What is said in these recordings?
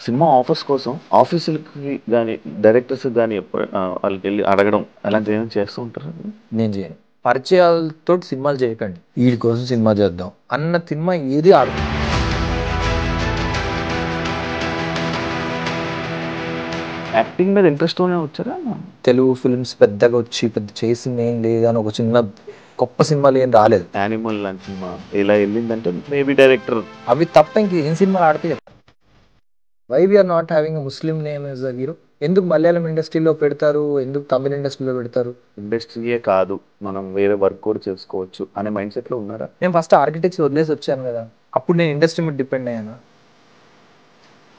Cinema offers కోసం ఆఫీసులకి గానీ, డైరెక్టర్స్‌కి గానీ వాళ్ళకెళ్ళి అడగడం అలాంటివి ఏమైనా చేస్తూ ఉంటారా? నేను చేయను. పరిచయాలతోటి సినిమాలు చేయకండి. వీడి కోసం సినిమా చేద్దాం అన్న సినిమా ఏది ఆడదు. యాక్టింగ్ మీద ఇంట్రెస్ట్‌తోనే వచ్చారా? తెలుగు ఫిల్మ్స్ పెద్దగా వచ్చి పెద్ద చేసింది ఏం లేదు అని ఒక చిన్న గొప్ప సినిమాలు ఏం రాలేదు. యానిమల్ లాంటి సినిమా ఇలా వెళ్ళిందంటే మేబీ డైరెక్టర్ అవి తప్ప ఇంక ఏం సినిమాలు ఆడితే why we're not having Muslim name as a hero. ఎందుకు మలయాళం ఇండస్ట్రీలో పెడతారు, ఎందుకు తమిళ ఇండస్ట్రీలో పెడతారు? ఇండస్ట్రీయే కాదు, మనం వేరే వర్క్ కూడా చేసుకోవచ్చు అనే మైండ్ సెట్లో ఉన్నారా? నేను ఫస్ట్ ఆర్కిటెక్చర్ వదిలేసి వచ్చాను కదా, అప్పుడు నేను ఇండస్ట్రీ మీద డిపెండ్ అయ్యాను.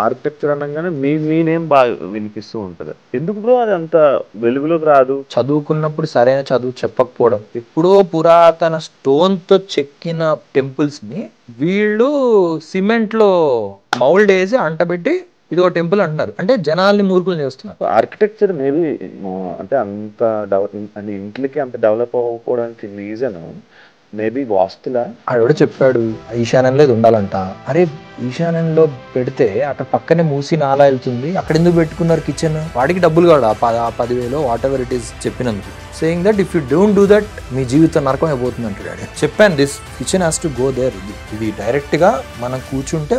ఆర్కిటెక్చర్ అనగానే మీ నేమ్ బాగా వినిపిస్తూ ఉంటుంది. ఎందుకు బ్రో అది అంత వెలుగులోకి రాదు? చదువుకున్నప్పుడు సరైన చదువు చెప్పకపోవడం, ఎప్పుడో పురాతన స్టోన్తో చెక్కిన టెంపుల్స్ ని వీళ్ళు సిమెంట్ లో మౌల్డ్ వేసి అంటబెట్టి ఇది ఒక టెంపుల్ అంటున్నారు. అంటే జనాల్ని మూర్ఖులు చేస్తున్నారు. ఆర్కిటెక్చర్ మేబీ అంటే అంత అంటే ఇంట్లోకి అంత డెవలప్ అవ్వకపోవడానికి రీజన్ మేబీ వాస్తులా. ఆవిడ చెప్పాడు ఈశాన్యంలో ఇది ఉండాలంట. అరే ఈశాన్యంలో పెడితే అక్కడ పక్కనే మూసి నాలా వెళ్తుంది, అక్కడ ఎందుకు పెట్టుకున్నారు కిచెన్? వాడికి డబ్బులు కాదు, ఆ 10,000 వాట్ ఎవర్ ఇట్ ఈస్ చెప్పినందుకు. Saying that if you don't do that మీ జీవితం నరకం అయిపోతుంది అంటాడు. చెప్పాను this kitchen has to go there. ఇది డైరెక్ట్ గా మనం కూర్చుంటే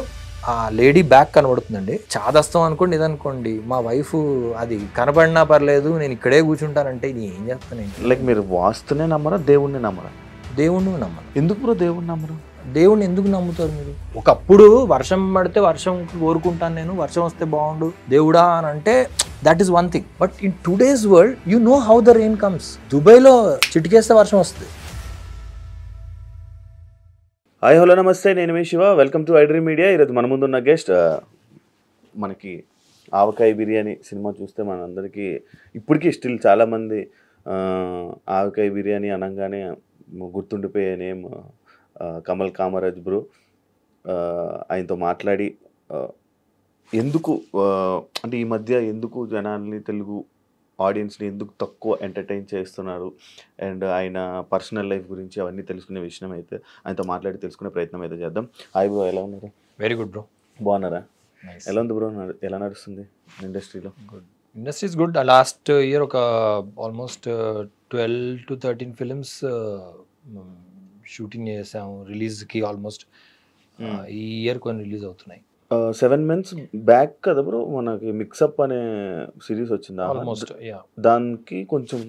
ఆ లేడీ బ్యాక్ కనబడుతుందండి. చాదస్తాం అనుకోండి, ఇదనుకోండి మా వైఫ్ అది కనబడినా పర్లేదు నేను ఇక్కడే కూర్చుంటానంటే ఇది ఏం చేస్తాను. లైక్ మీరు వాస్తునే నమ్మరా, దేవుణ్ణి నమ్మరా? దేవుణ్ణి నమ్మను. ఎందుకు బ్రో దేవుణ్ణి నమ్మరు? దేవుణ్ణి ఎందుకు నమ్ముతారు మీరు? ఒకప్పుడు వర్షం పడితే వర్షం కోరుకుంటాను, నేను వర్షం వస్తే బాగుండు దేవుడా అని అంటే that is one thing. But in today's world you know how the rain comes. దుబాయ్లో చిటికేస్తే వర్షం వస్తుంది. హాయ్ హలో నమస్తే, నేను మీ Shiva, welcome to iDream media. ఈరోజు మన ముందున్న గెస్ట్ మనకి ఆవకాయ బిర్యానీ సినిమా చూస్తే మనందరికీ ఇప్పటికీ స్టిల్ చాలామంది ఆవకాయ బిర్యానీ అనగానే గుర్తుండిపోయే నేమ్ కమల్ కామరాజ్ బ్రో. ఆయనతో మాట్లాడి ఎందుకు అంటే ఈ మధ్య ఎందుకు జనాల్ని, తెలుగు ఆడియన్స్ని ఎందుకు తక్కువ ఎంటర్టైన్ చేస్తున్నారు అండ్ ఆయన పర్సనల్ లైఫ్ గురించి అవన్నీ తెలుసుకునే విషయం అయితే ఆయనతో మాట్లాడి తెలుసుకునే ప్రయత్నం అయితే చేద్దాం. హాయ్ బ్రో, ఎలా ఉన్నారు? Very good bro. బాగున్నారా? ఎలా ఉంది బ్రో, ఎలా నడుస్తుంది ఇండస్ట్రీలో? Good, industry is good. Last year ఒక ఆల్మోస్ట్ 12 to 13 ఫిలిమ్స్ షూటింగ్ చేసాము. రిలీజ్కి ఆల్మోస్ట్ ఈ ఇయర్ కొన్ని రిలీజ్ అవుతున్నాయి. 7 months బ్యాక్ కదా బ్రో మనకి మిక్సప్ అనే సిరీస్ వచ్చింది. ఆల్మోస్ట్ దానికి కొంచెం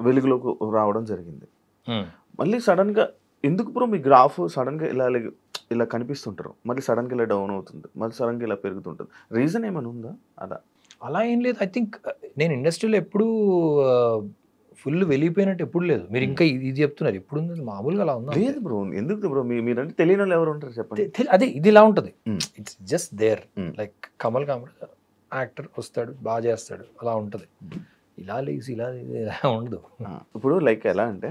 వెలుగులోకి రావడం జరిగింది. మళ్ళీ సడన్గా ఎందుకు బ్రో మీ గ్రాఫ్ సడన్గా ఇలా కనిపిస్తుంటారు, మళ్ళీ సడన్గా ఇలా డౌన్ అవుతుంది, మళ్ళీ సడన్గా ఇలా పెరుగుతుంటుంది? రీజన్ ఏమైనా ఉందా? అలా ఏం లేదు. ఐ థింక్ నేను ఇండస్ట్రీలో ఎప్పుడు ఫుల్ వెళ్ళిపోయినట్టు ఎప్పుడు లేదు. మీరు ఇంకా ఇది చెప్తున్నారు, ఎప్పుడు ఉంది మామూలుగా అలా ఉందా? లేదు బ్రో, ఎందుకు బ్రో మీరంటే తెలియని వాళ్ళు ఎవరు ఉంటారు చెప్పండి. అదే ఇది ఇలా ఉంటుంది, it's just there. Like Kamal actor వస్తాడు, బాగా చేస్తాడు, అలా ఉంటుంది. ఇలా లేసి ఇలా ఉండదు. ఇప్పుడు లైక్ ఎలా అంటే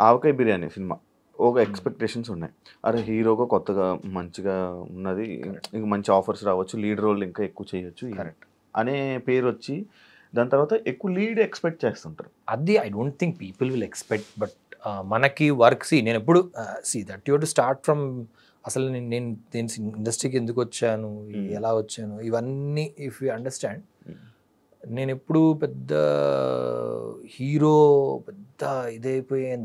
ఆవకాయ బిర్యానీ సినిమా ఒక ఎక్స్పెక్టేషన్స్ ఉన్నాయి. అరే హీరోగా కొత్తగా మంచిగా ఉన్నది, ఇంక మంచి ఆఫర్స్ రావచ్చు, లీడ్ రోల్ ఇంకా ఎక్కువ చేయొచ్చు కరెక్ట్ అనే పేరు వచ్చి దాని తర్వాత ఎక్కువ లీడ్ ఎక్స్పెక్ట్ చేస్తుంటారు. అది I don't think people will expect. But మనకి వర్క్ నేను ఎప్పుడు that you to start from అసలు నేను ఇండస్ట్రీకి ఎందుకు వచ్చాను, ఎలా వచ్చాను, ఇవన్నీ ఇఫ్ యూ అండర్స్టాండ్. నేను ఎప్పుడు పెద్ద హీరో పెద్ద ఇదైపోయాను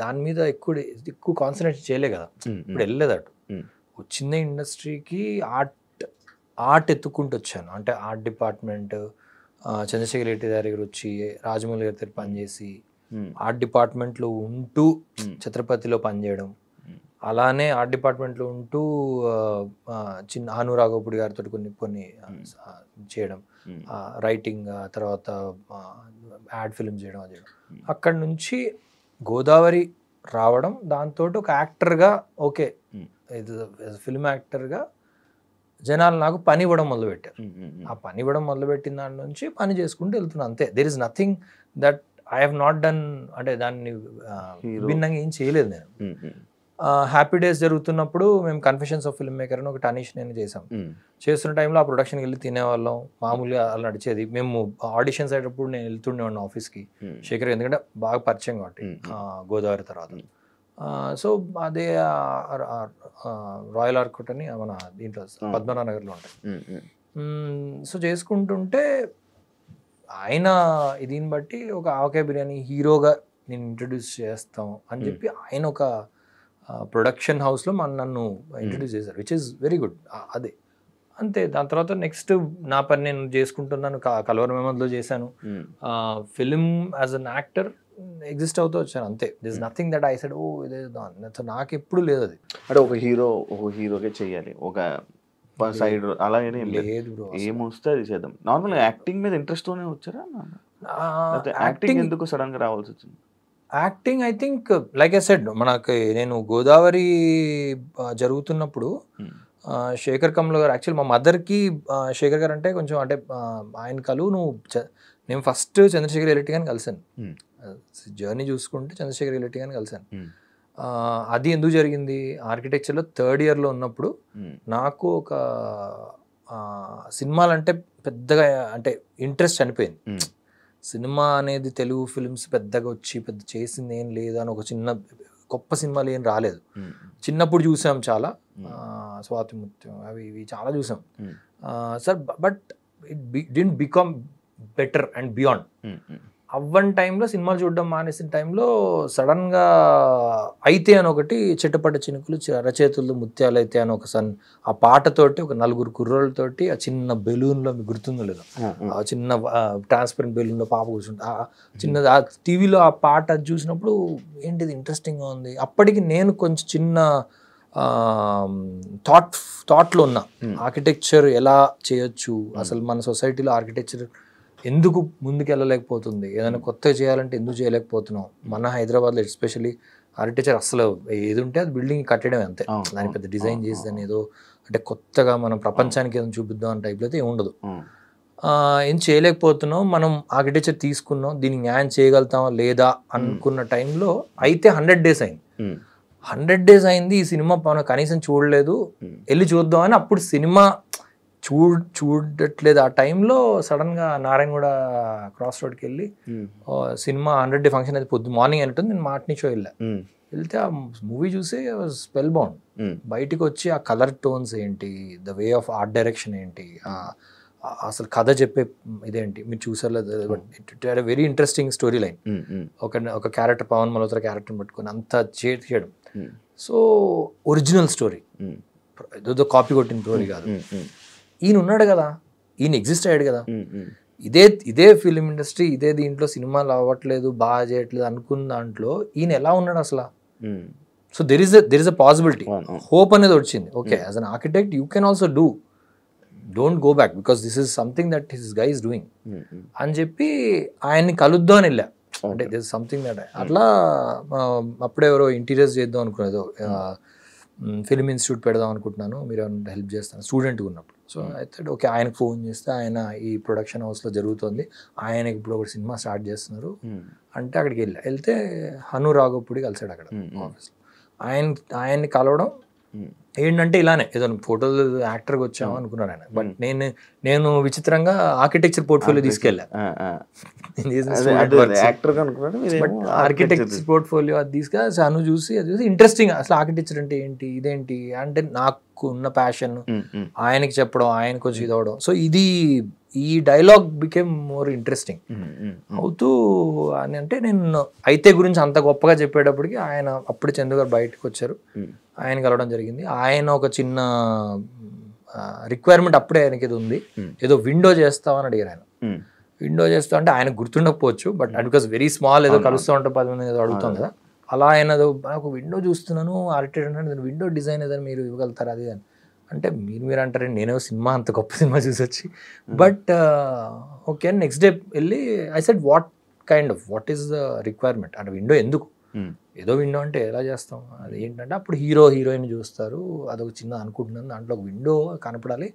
దాని మీద ఎక్కువ కాన్సన్ట్రేట్ చేయలే కదా. ఇప్పుడు వెళ్ళలేదు అటు. వచ్చిన ఇండస్ట్రీకి ఆర్ట్ ఎత్తుకుంటూ వచ్చాను. అంటే ఆర్ట్ డిపార్ట్మెంట్ చంద్రశేఖర్ రెడ్డి దగ్గర వచ్చి, రాజమౌళి గారి దగ్గర పనిచేసి, ఆర్ట్ డిపార్ట్మెంట్లో ఉంటూ ఛత్రపతిలో పనిచేయడం, అలానే ఆర్ట్ డిపార్ట్మెంట్లో ఉంటూ చిన్న ఆనురాఘపుడి గారితో కొన్ని చేయడం, రైటింగ్, తర్వాత యాడ్ ఫిల్మ్ చేయడం, అది చేయడం. అక్కడి నుంచి గోదావరి రావడం, దాంతో ఒక యాక్టర్గా ఓకే ఫిల్మ్ యాక్టర్గా జనాలు నాకు పని ఇవ్వడం మొదలుపెట్టారు. ఆ పని ఇవ్వడం మొదలుపెట్టిన దాని నుంచి పని చేసుకుంటూ వెళ్తున్నాను అంతే. There is nothing that I have not done. అంటే దాన్ని భిన్నంగా ఏం చేయలేదు నేను. హ్యాపీ డేస్ జరుగుతున్నప్పుడు మేము కన్ఫెషన్స్ ఆఫ్ ఫిల్మ్ మేకర్ అని ఒకటి అనీష్ నేను చేసాం. చేస్తున్న టైంలో ఆ ప్రొడక్షన్కి వెళ్ళి తినేవాళ్ళం, మామూలుగా అలా నడిచేది. మేము ఆడిషన్స్ అయ్యేటప్పుడు నేను వెళ్తుండేవాడిని ఆఫీస్కి, శేఖర్ ఎందుకంటే బాగా పరిచయం కాబట్టి గోదావరి తర్వాత. సో అదే రాయల్ ఆర్కుట్ అని మన దీంట్లో పద్మనాభనగర్లో ఉంటాయి. సో చేసుకుంటుంటే ఆయన దీన్ని బట్టి ఒక ఆవకాయ బిర్యానీ హీరోగా నేను ఇంట్రడ్యూస్ చేస్తాం అని చెప్పి ఆయన ఒక ప్రొడక్షన్ హౌస్లో నన్ను ఇంట్రడ్యూస్ చేశారు, విచ్ ఇస్ వెరీ గుడ్. అదే అంతే. దాని తర్వాత నెక్స్ట్ నా పని నేను చేసుకుంటున్నాను. కలవర మెమోలో చేశాను. Film as an actor exist అవుతూ వచ్చాను అంతే. This nothing that I said oh ఇదే నాకు ఎప్పుడు లేదు అది. అంటే ఒక హీరోకే చెయ్యాలి, ఒక సైడ్ అలా లేదు బ్రో. ఏమొస్తే అది చేద్దాం. నార్మల్గా యాక్టింగ్ మీద ఇంట్రెస్ట్తోనే వచ్చారా? యాక్టింగ్ ఎందుకు సడన్ గా రావాల్సి వచ్చింది? Acting I think like I said, నేను గోదావరి జరుగుతున్నప్పుడు శేఖర్ కమల్ గారు, యాక్చువల్ మా మదర్కి శేఖర్ గారు అంటే కొంచెం అంటే ఆయన కలువు నేను ఫస్ట్ చంద్రశేఖర్ ఎలిటి గారిని కలిసాను. జర్నీ చూసుకుంటే చంద్రశేఖర్ ఎలిటి గారిని కలిసాను. అది ఎందుకు జరిగింది, ఆర్కిటెక్చర్లో థర్డ్ ఇయర్లో ఉన్నప్పుడు నాకు ఒక సినిమాలంటే పెద్దగా అంటే ఇంట్రెస్ట్ చనిపోయింది. సినిమా అనేది తెలుగు ఫిల్మ్స్ పెద్దగా వచ్చి పెద్ద చేసింది ఏం లేదు అని ఒక చిన్న గొప్ప సినిమాలు ఏం రాలేదు. చిన్నప్పుడు చూసాం చాలా, స్వాతి ముత్యం అవి ఇవి చాలా చూసాం sir. But it didn't become better and beyond. అవ్వని టైంలో సినిమాలు చూడడం మానేసిన టైంలో సడన్గా అయితే అని ఒకటి చెట్టపట్ట చినుకులు రచయితులు ముత్యాలు అయితే అని ఆ పాటతోటి ఒక 4 కుర్రోళ్ళతోటి ఆ చిన్న బెలూన్లో మీకు గుర్తుందో లేదో, ఆ చిన్న ట్రాన్స్పరెంట్ బెలూన్లో పాప కూర్చుంటే ఆ చిన్న ఆ టీవీలో ఆ పాట చూసినప్పుడు ఏంటిది ఇంట్రెస్టింగ్గా ఉంది. అప్పటికి నేను కొంచెం చిన్న థాట్లో ఉన్నా, ఆర్కిటెక్చర్ ఎలా చేయొచ్చు, అసలు మన సొసైటీలో ఆర్కిటెక్చర్ ఎందుకు ముందుకు వెళ్ళలేకపోతుంది, ఏదైనా కొత్తగా చేయాలంటే ఎందుకు చేయలేకపోతున్నాం. మన హైదరాబాద్లో ఎస్పెషల్లీ ఆర్కిటెక్చర్ అసలు ఏది ఉంటే అది బిల్డింగ్ కట్టడం అంతే, దాని పెద్ద డిజైన్ చేసేదని ఏదో అంటే కొత్తగా మనం ప్రపంచానికి ఏదైనా చూపిద్దాం అనే టైప్లో అయితే ఏమి ఉండదు. ఏం చేయలేకపోతున్నాం, మనం ఆర్కిటెక్చర్ తీసుకున్నాం, దీనికి న్యాయం చేయగలుగుతామా లేదా అనుకున్న టైంలో అయితే 100 days అయింది. 100 days అయింది, ఈ సినిమా మనం కనీసం చూడలేదు, వెళ్ళి చూద్దామని అప్పుడు సినిమా చూడట్లేదు. ఆ టైంలో సడన్గా నారాయణగూడ క్రాస్ రోడ్కి వెళ్ళి సినిమా 100 day ఫంక్షన్ అయితే మార్నింగ్ అయినట్టుంది, నేను మాట్నీ షో వెళ్తే ఆ మూవీ చూసి స్పెల్ బౌండ్. బయటికి వచ్చి ఆ కలర్ టోన్స్ ఏంటి, the way of art direction ఏంటి, అసలు కథ చెప్పే ఇదేంటి మీరు చూసారు. Very interesting story line. ఒక క్యారెక్టర్ పవన్ మల్హోత్రా క్యారెక్టర్ని పట్టుకొని అంత చేయడం. సో ఒరిజినల్ స్టోరీ, ఏదో కాపీ కొట్టిన స్టోరీ కాదు. ఈయన ఉన్నాడు కదా, ఈయన ఎగ్జిస్ట్ అయ్యాడు కదా, ఇదే ఫిలిం ఇండస్ట్రీ, ఇదే దీంట్లో సినిమాలు అవ్వట్లేదు, బాగా చేయట్లేదు అనుకున్న దాంట్లో ఈయన ఎలా ఉన్నాడు అసలు. So there is a possibility, hope అనేది వచ్చింది. Okay, as an architect you can also don't go back because this is something that his guy is doing అని చెప్పి ఆయన్ని కలుద్దాం అని వెళ్ళా. అంటే దిస్ ఇస్ సంథింగ్ దట్ అట్లా అప్పుడే ఎవరో ఇంటీరియర్స్ చేద్దాం అనుకునేదో ఫిలిం ఇన్స్టిట్యూట్ పెడదాం అనుకుంటున్నాను, మీరు ఏమైనా హెల్ప్ చేస్తాను స్టూడెంట్గా ఉన్నప్పుడు. సో అయితే ఓకే, ఆయనకు ఫోన్ చేస్తే ఆయన ఈ ప్రొడక్షన్ హౌస్లో జరుగుతుంది, ఆయనకి ఇప్పుడు ఒక సినిమా స్టార్ట్ చేస్తున్నారు అంటే అక్కడికి వెళ్తే హను రాఘవపూడి కలిసాడు అక్కడ ఆఫీస్లో. ఆయన్ని కలవడం ఏంటంటే ఇలానే ఏదో ఫోటోలు యాక్టర్గా వచ్చాము అనుకున్నాను ఆయన. బట్ నేను విచిత్రంగా ఆర్కిటెక్చర్ పోర్ట్ఫోలియో తీసుకెళ్ళా. ఆర్కిటెక్చర్ పోర్ట్ఫోలియో అది తీసుకెళ్ళి అను చూసి ఇంట్రెస్టింగ్, అసలు ఆర్కిటెక్చర్ అంటే ఏంటి, ఇదేంటి అంటే నాకు ఉన్న ప్యాషన్ ఆయనకి చెప్పడం, ఆయన కొంచెం ఇది అవడం. సో ఈ డైలాగ్ బికేమ్ మోర్ ఇంట్రెస్టింగ్ అవుతూ అని. అంటే నేను అయితే గురించి అంత గొప్పగా చెప్పేటప్పటికి ఆయన అప్పుడు చందు గారు బయటకు వచ్చారు, ఆయన కలవడం జరిగింది. ఆయన ఒక చిన్న రిక్వైర్మెంట్ అప్పుడే ఆయనకి ఇది ఉంది, ఏదో విండో చేస్తామని అడిగారు ఆయన. విండో చేస్తా అంటే ఆయనకు గుర్తుండకపోవచ్చు, బట్ బికాస్ వెరీ స్మాల్, ఏదో కలుస్తూ ఉంటాం 10 మంది ఏదో అడుగుతాం కదా, అలా ఆయన ఒక విండో చూస్తున్నాను ఆర్కిటెక్ట్ అంటే విండో డిజైన్ ఏదైనా మీరు ఇవ్వగలుగుతారు అది అని అంటే మీరు అంటారండి నేనేమో సినిమా అంత గొప్ప సినిమా చూసి వచ్చి. బట్ ఓకే, నెక్స్ట్ డే వెళ్ళి I said what is the requirement అంటే విండో ఎందుకు, ఏదో విండో అంటే ఎలా చేస్తాం, అది ఏంటంటే అప్పుడు హీరోయిన్ చూస్తారు, అదొక చిన్న అనుకుంటున్నాను, దాంట్లో ఒక విండో కనపడాలి,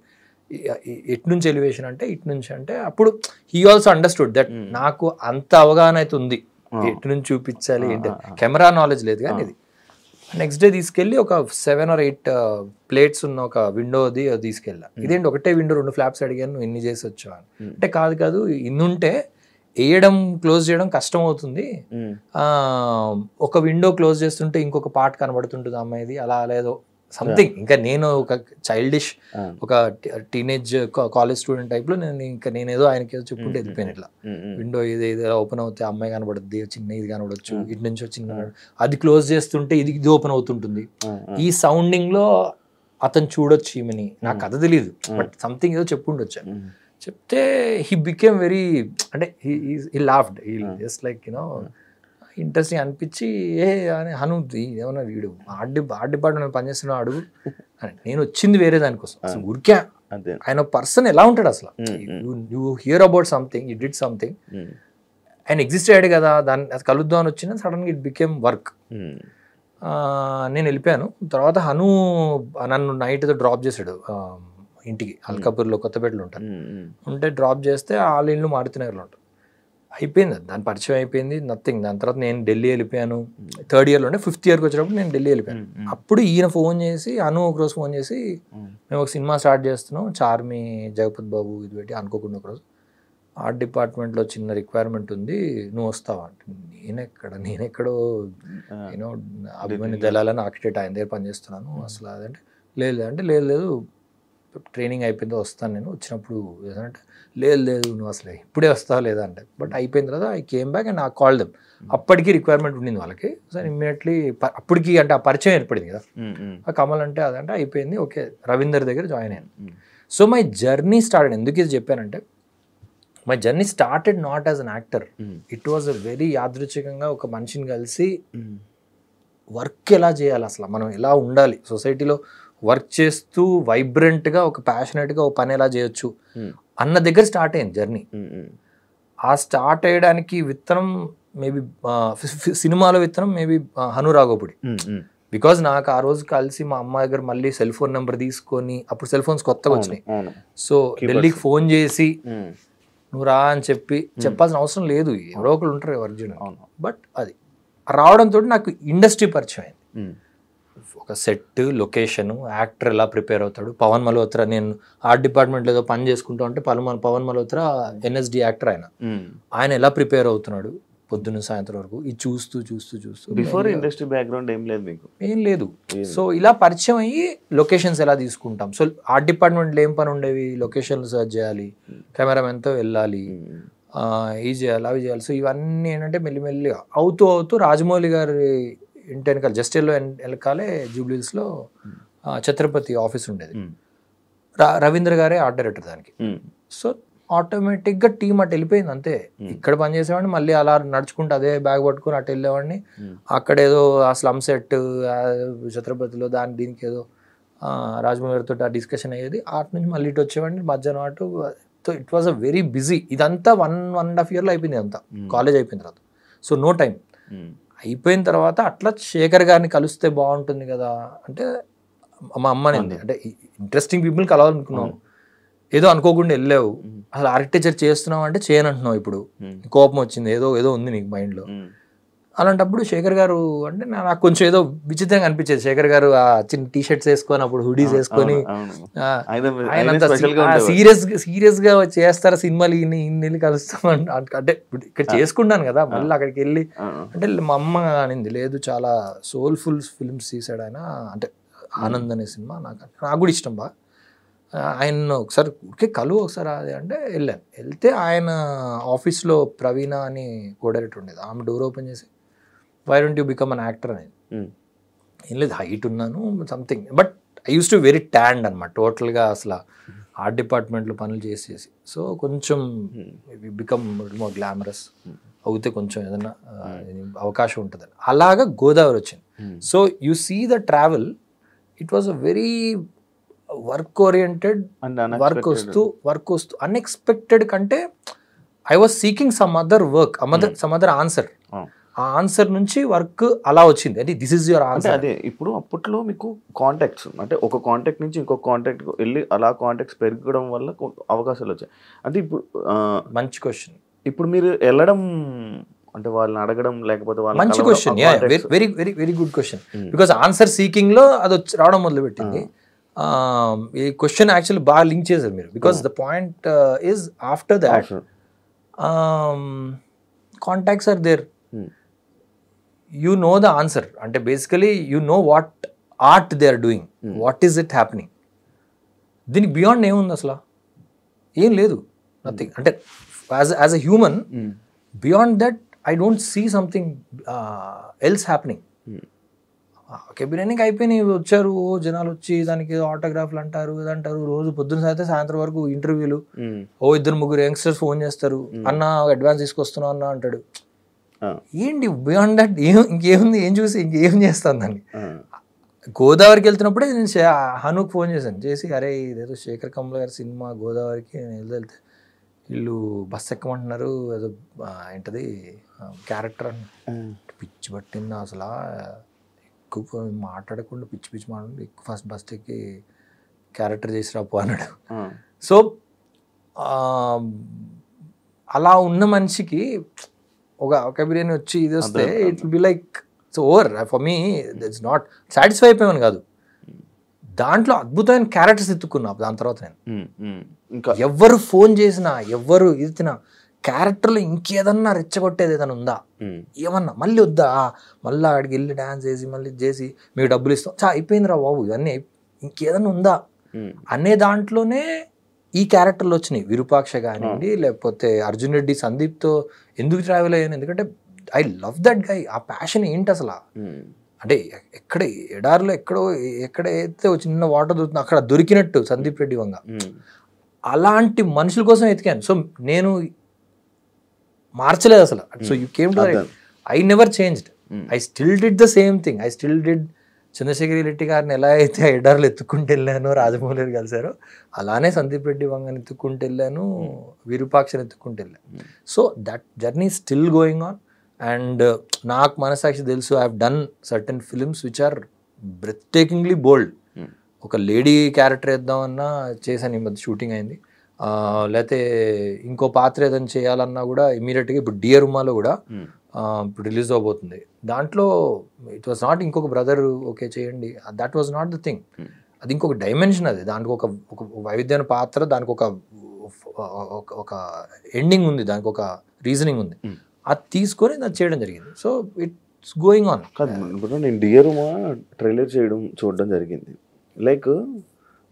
ఎటు నుంచి ఎలివేషన్ అంటే ఇటు నుంచి అంటే అప్పుడు హీ ఆల్సో అండర్స్టూడ్ దట్ నాకు అంత అవగాహన అయితే ఉంది, ఎటు నుంచి చూపించాలి ఏంటి, కెమెరా నాలెడ్జ్ లేదు కానీ ఇది. నెక్స్ట్ డే తీసుకెళ్ళి ఒక 7 or 8 ప్లేట్స్ ఉన్న ఒక విండోది తీసుకెళ్ళా. ఇదేంటి ఒకటే విండో 2 ఫ్లాప్స్ అడిగాను, ఇన్ని చేసి వచ్చాను అంటే కాదు ఇన్నుంటే వేయడం క్లోజ్ చేయడం కష్టం అవుతుంది, ఒక విండో క్లోజ్ చేస్తుంటే ఇంకొక పార్ట్ కనబడుతుంటుంది అమ్మాయిది, అలా లేదో సంథింగ్. ఇంకా నేను ఒక చైల్డిష్ ఒక టీనేజ్ కాలేజ్ స్టూడెంట్ టైప్లో నేనేదో ఆయనకి ఏదో చెప్పుకుంటే వెళ్ళిపోయాను. ఇట్లా విండో ఇది ఓపెన్ అవుతే అమ్మాయి కనబడుద్ది, చిన్న ఇది కనబడచ్చు, ఇటు నుంచి చిన్న అది క్లోజ్ చేస్తుంటే ఇది ఓపెన్ అవుతుంటుంది. ఈ సౌండింగ్ లో అతను చూడొచ్చు ఈమెని, నాకు కథ తెలియదు బట్ సంథింగ్ ఏదో చెప్పుండొచ్చు. చెప్తే హీ బికేమ్ వెరీ, అంటే he laughed, he just like you know interesting అనిపించి అని హను ఏమన్నా వీడు ఆర్ట్ డిపార్ట్మెంట్ పనిచేస్తున్నా అడుగు అని. నేను వచ్చింది వేరే దానికోసం. అసలు ఊరికే ఆయన పర్సన్ ఎలా ఉంటాడు అసలు, you hear about something, you did something, ఆయన ఎగ్జిస్ట్ అయ్యాడు కదా, దాన్ని అది కలుద్దాం అని వచ్చిన సడన్గా ఇట్ బికేమ్ వర్క్. నేను వెళ్ళిపోయాను. తర్వాత హను నన్ను నైట్ ఏదో డ్రాప్ చేశాడు ఇంటికి, అల్కాపూర్లో కొత్తపేటలో ఉంటాను. ఉంటే డ్రాప్ చేస్తే వాళ్ళ ఇల్లు మారుతినగర్లో ఉంటారు. అయిపోయింది, దాని పరిచయం అయిపోయింది, నథింగ్. దాని తర్వాత నేను ఢిల్లీ వెళ్ళిపోయాను. 3rd yearలో ఉంటే 5th yearకి వచ్చినప్పుడు నేను ఢిల్లీ వెళ్ళిపోయాను. అప్పుడు ఈయన ఫోన్ చేసి, అను ఒకరోజు ఫోన్ చేసి, మేము ఒక సినిమా స్టార్ట్ చేస్తున్నాం, చార్మి జగపతి బాబు ఇది పెట్టి, అనుకోకుండా ఒకరోజు ఆర్ట్ డిపార్ట్మెంట్లో చిన్న రిక్వైర్మెంట్ ఉంది, నువ్వు వస్తావా అంటే, నేనెక్కడో యూనో అభిమన్యు దళాలని ఆర్కిటెక్ట్ ఆయన దగ్గర పనిచేస్తున్నాను అసలు. అదంటే లేదు ట్రైనింగ్ అయిపోయిందో వస్తాను నేను, వచ్చినప్పుడు ఏదంటే లేదు నువ్వు అసలు ఇప్పుడే వస్తావా లేదా అంటే. బట్ అయిపోయిన తర్వాత ఐ కేమ్ బ్యాక్ అండ్ ఆ కాల్ దెమ్. అప్పటికి రిక్వైర్మెంట్ ఉండింది వాళ్ళకి. సో ఇమ్మీడియట్లీ అప్పటికి అంటే ఆ పరిచయం ఏర్పడింది కదా, ఆ కమల్ అంటే అదంటే అయిపోయింది, ఓకే రవీందర్ దగ్గర జాయిన్ అయ్యాను. So my journey started. ఎందుకు ఇది చెప్పానంటే, my journey started not as an actor, it was a very యాదృచ్ఛికంగా ఒక మనిషిని కలిసి వర్క్ ఎలా చేయాలి, అసలు మనం ఎలా ఉండాలి, సొసైటీలో వర్క్ చేస్తూ వైబ్రెంట్గా ఒక ప్యాషనెట్గా ఒక పని ఎలా చేయొచ్చు అన్న దగ్గర స్టార్ట్ అయింది జర్నీ. ఆ స్టార్ట్ అయ్యడానికి విత్తనం మేబీ సినిమాలో విత్తనం మేబీ హను రాఘోపుడి. బికాజ్ నాకు ఆ రోజు కలిసి మా అమ్మ దగ్గర మళ్ళీ సెల్ ఫోన్ నెంబర్ తీసుకొని, అప్పుడు సెల్ ఫోన్స్ కొత్తగా వచ్చినాయి. సో ఢిల్లీకి ఫోన్ చేసి నువ్వు రా అని చెప్పాల్సిన అవసరం లేదు, ఎవరో ఒకరు ఉంటారు వర్క్ చేయడం. బట్ అది రావడంతో నాకు ఇండస్ట్రీ పరిచయం అయింది. ఒక సెట్, లొకేషన్, యాక్టర్ ఎలా ప్రిపేర్ అవుతాడు. పవన్ మల్హోత్రా, నేను ఆర్ట్ డిపార్ట్మెంట్లో ఏదో పని చేసుకుంటూ ఉంటే పవన్ మల్హోత్రా NSD యాక్టర్, ఆయన ఎలా ప్రిపేర్ అవుతున్నాడు పొద్దున్న సాయంత్రం వరకు, ఇది చూస్తూ బిఫోర్ ఇండస్ట్రీ బ్యాక్గ్రౌండ్ ఏం లేదు. సో ఇలా పరిచయం అయ్యి లొకేషన్స్ ఎలా తీసుకుంటాం. సో ఆర్ట్ డిపార్ట్మెంట్లో ఏం పని ఉండేవి, లొకేషన్లు సర్చ్ చేయాలి, కెమెరామెన్తో వెళ్ళాలి, ఇది చేయాలి అవి చేయాలి. సో ఇవన్నీ ఏంటంటే మెల్లిమెల్లిగా అవుతూ రాజమౌళి గారి ఇంటి వెనకాల జస్ట్ వెనకాలే జూబ్లీహిల్స్లో ఛత్రపతి ఆఫీస్ ఉండేది. రవీంద్ర గారే ఆర్ట్ డైరెక్టర్ దానికి. సో ఆటోమేటిక్గా టీం అటు వెళ్ళిపోయింది అంతే. ఇక్కడ పనిచేసేవాడిని, మళ్ళీ అలా నడుచుకుంటూ అదే బ్యాగ్ పట్టుకుని అటు వెళ్ళేవాడిని. అక్కడేదో ఆ స్లమ్ సెట్ ఛత్రపతిలో దీనికి ఏదో రాజమౌళి గారితో ఆ డిస్కషన్ అయ్యేది. అటు నుంచి మళ్ళీ ఇటు వచ్చేవాడిని మధ్యాహ్నం అటు. So it was a very busy. ఇదంతా 1.5 yearలో అయిపోయింది అంతా, కాలేజ్ అయిపోయిన తర్వాత. So no time. అయిపోయిన తర్వాత అట్లా శేఖర్ గారిని కలిస్తే బాగుంటుంది కదా అంటే మా అమ్మని అంటే ఇంట్రెస్టింగ్ పీపుల్ని కలవాలనుకున్నాను. ఏదో అనుకోకుండా వెళ్ళావు, అసలు ఆర్కిటెక్చర్ చేస్తున్నావు అంటే చేయనంటున్నావు, ఇప్పుడు కోపం వచ్చింది, ఏదో ఉంది నీకు మైండ్లో. అలాంటప్పుడు శేఖర్ గారు అంటే నాకు కొంచెం ఏదో విచిత్రంగా అనిపించేది. శేఖర్ గారు ఆ చిన్న టీషర్ట్స్ వేసుకొని, అప్పుడు హుడీస్ వేసుకొని, ఆయన సీరియస్గా చేస్తారా సినిమాలు, ఇన్ని కలుస్తాం అంటే ఇక్కడ చేసుకుంటాను కదా, మళ్ళీ అక్కడికి వెళ్ళి అంటే మా అమ్మ అనింది, లేదు చాలా సోల్ఫుల్ ఫిల్మ్స్ తీసాడు ఆయన, అంటే ఆనంద్ అనే సినిమా నాకు కూడా ఇష్టం బాగా, ఆయన ఒకసారి ఒకసారి అది అంటే వెళ్ళాను. వెళ్తే ఆయన ఆఫీస్లో ప్రవీణ అని కో డైరెక్టర్ ఉండేది, ఆమె డోర్ ఓపెన్ చేసి why don't you become an actor అనేది. ఏం లేదు, హైట్ ఉన్నాను something, but I use to very tanned అనమాట టోటల్గా, అసలు ఆర్ట్ డిపార్ట్మెంట్లో పనులు చేసేసి. సో కొంచెం బికమ్ మోర్ గ్లామరస్ అవుతే కొంచెం ఏదైనా అవకాశం ఉంటుంది. అలాగా గోదావరి వచ్చింది. So you see the travel, it was a very work oriented, work వస్తూ అన్ఎక్స్పెక్టెడ్ కంటే I was seeking some other work, some other answer. ఆ ఆన్సర్ నుంచి వర్క్ అలా వచ్చింది, అంటే దిస్ ఇస్ యువర్ ఆన్సర్. అదే ఇప్పుడు అప్పట్లో మీకు కాంటాక్ట్స్, అంటే ఒక కాంటాక్ట్ నుంచి ఇంకొక కాంటాక్ట్ వెళ్ళి అలా కాంటాక్ట్స్ పెరగడం వల్ల అవకాశాలు వచ్చాయి. అంటే ఇప్పుడు మంచి క్వశ్చన్. ఇప్పుడు మీరు వెళ్ళడం అంటే వాళ్ళని అడగడం, లేకపోతే మంచి question, very very very good question. Because answer seeking లో అది రావడం మొదలుపెట్టింది. ఈ క్వశ్చన్ యాక్చువల్లీ బాగా లింక్ చేశారు మీరు. Because the point is after that contacts are there, you know the answer. అంటే basically you know what art they are doing, what is it happening, దీనికి బియాండ్ ఏముంది అసలు? ఏం లేదు, నథింగ్. అంటే as a human beyond that I don't see something else happening. Okay, బిర్యానీకి అయిపోయినాయి, వచ్చారు జనాలు వచ్చి దానికి ఆటోగ్రాఫ్లు అంటారు, ఇదంటారు, రోజు పొద్దున్న అయితే సాయంత్రం వరకు ఇంటర్వ్యూలు, ఇద్దరు ముగ్గురు యంగ్స్టర్స్ ఫోన్ చేస్తారు, అన్న అడ్వాన్స్ తీసుకొస్తున్నావు అన్న అంటాడు. ఏంటి బియాండ్ దట్? ఇంకేముంది? ఏం చూసి ఇంకేం చేస్తాను దాన్ని? గోదావరికి వెళ్తున్నప్పుడే నేను హనుకు ఫోన్ చేశాను, చేసి అరే ఇదేదో శేఖర్ కమల గారి సినిమా గోదావరికి నేను వెళ్తే వీళ్ళు బస్ ఎక్కమంటున్నారు, ఏదో ఏంటది క్యారెక్టర్ అని. పిచ్చి పట్టింది అసలు, ఎక్కువ మాట్లాడకుండా పిచ్చి పిచ్చి మాట్లాడి ఎక్కువ ఫస్ట్ బస్ ఎక్కి క్యారెక్టర్ చేసి రాపో అన్నాడు. సో అలా ఉన్న మనిషికి ఒక బిర్యానీ వచ్చి ఇది వస్తే it will be like it's over for me. It's not satisfy అయిపోయాను కాదు, దాంట్లో అద్భుతమైన క్యారెక్టర్స్ ఎత్తుకున్నా. దాని తర్వాత నేను ఎవరు ఫోన్ చేసినా ఎవరు ఇది క్యారెక్టర్లో ఇంకేదన్నా రెచ్చగొట్టేది ఏదైనా ఉందా, ఏమన్నా మళ్ళీ వద్దా, మళ్ళీ అక్కడికి వెళ్ళి డ్యాన్స్ చేసి మళ్ళీ చేసి మీకు డబ్బులు ఇస్తాం అయిపోయిందిరా బాబు ఇవన్నీ, ఇంకేదన్నా ఉందా అనే దాంట్లోనే ఈ క్యారెక్టర్లు వచ్చినాయి. విరూపాక్ష కానివ్వండి, లేకపోతే అర్జున్ రెడ్డి సందీప్తో ఎందుకు ట్రావెల్ అయ్యాను, ఎందుకంటే ఐ లవ్ దట్ గై. ఆ ప్యాషన్ ఏంటి అసలు? అంటే ఎక్కడ ఎడారిలో ఎక్కడైతే చిన్న వాటర్ దొరుకుతుందో అక్కడ దొరికినట్టు సందీప్ రెడ్డి వంగ, అలాంటి మనుషుల కోసం ఎతికాను. సో నేను మార్చలేదు అసలు. So you came to I never changed, I still did the same thing. I still did Chandrashekar Reddy గారిని ఎలా అయితే ఎడార్లు ఎత్తుకుంటూ వెళ్ళాను, రాజమౌళి గారు కలిశారో అలానే సందీప్ రెడ్డి వంగని ఎత్తుకుంటూ వెళ్ళాను, విరూపాక్షని ఎత్తుకుంటూ వెళ్ళాను. So that journey still going on. And నాకు మనసాక్షి తెలుసు, I have done certain films which are breathtakingly bold. ఒక లేడీ క్యారెక్టర్ వేద్దామన్నా చేశాను, ఈ మధ్య షూటింగ్ అయింది. లేకపోతే ఇంకో పాత్ర ఏదైనా చేయాలన్నా కూడా ఇమీడియట్గా ఇప్పుడు డియర్ ఉమాలో కూడా ఇప్పుడు రిలీజ్ అవబోతుంది. దాంట్లో ఇట్ వాజ్ నాట్ ఇంకొక బ్రదర్ ఓకే చేయండి, that was not the thing. అది ఇంకొక డైమెన్షన్, అది దానికి ఒక వైవిధ్యమైన పాత్ర, దానికి ఒక ఎండింగ్ ఉంది, దానికి ఒక రీజనింగ్ ఉంది. అది తీసుకొని అది చేయడం జరిగింది. So it's going on. కాదు, నేను డియర్ ఉమా ట్రైలర్ చూడడం జరిగింది. లైక్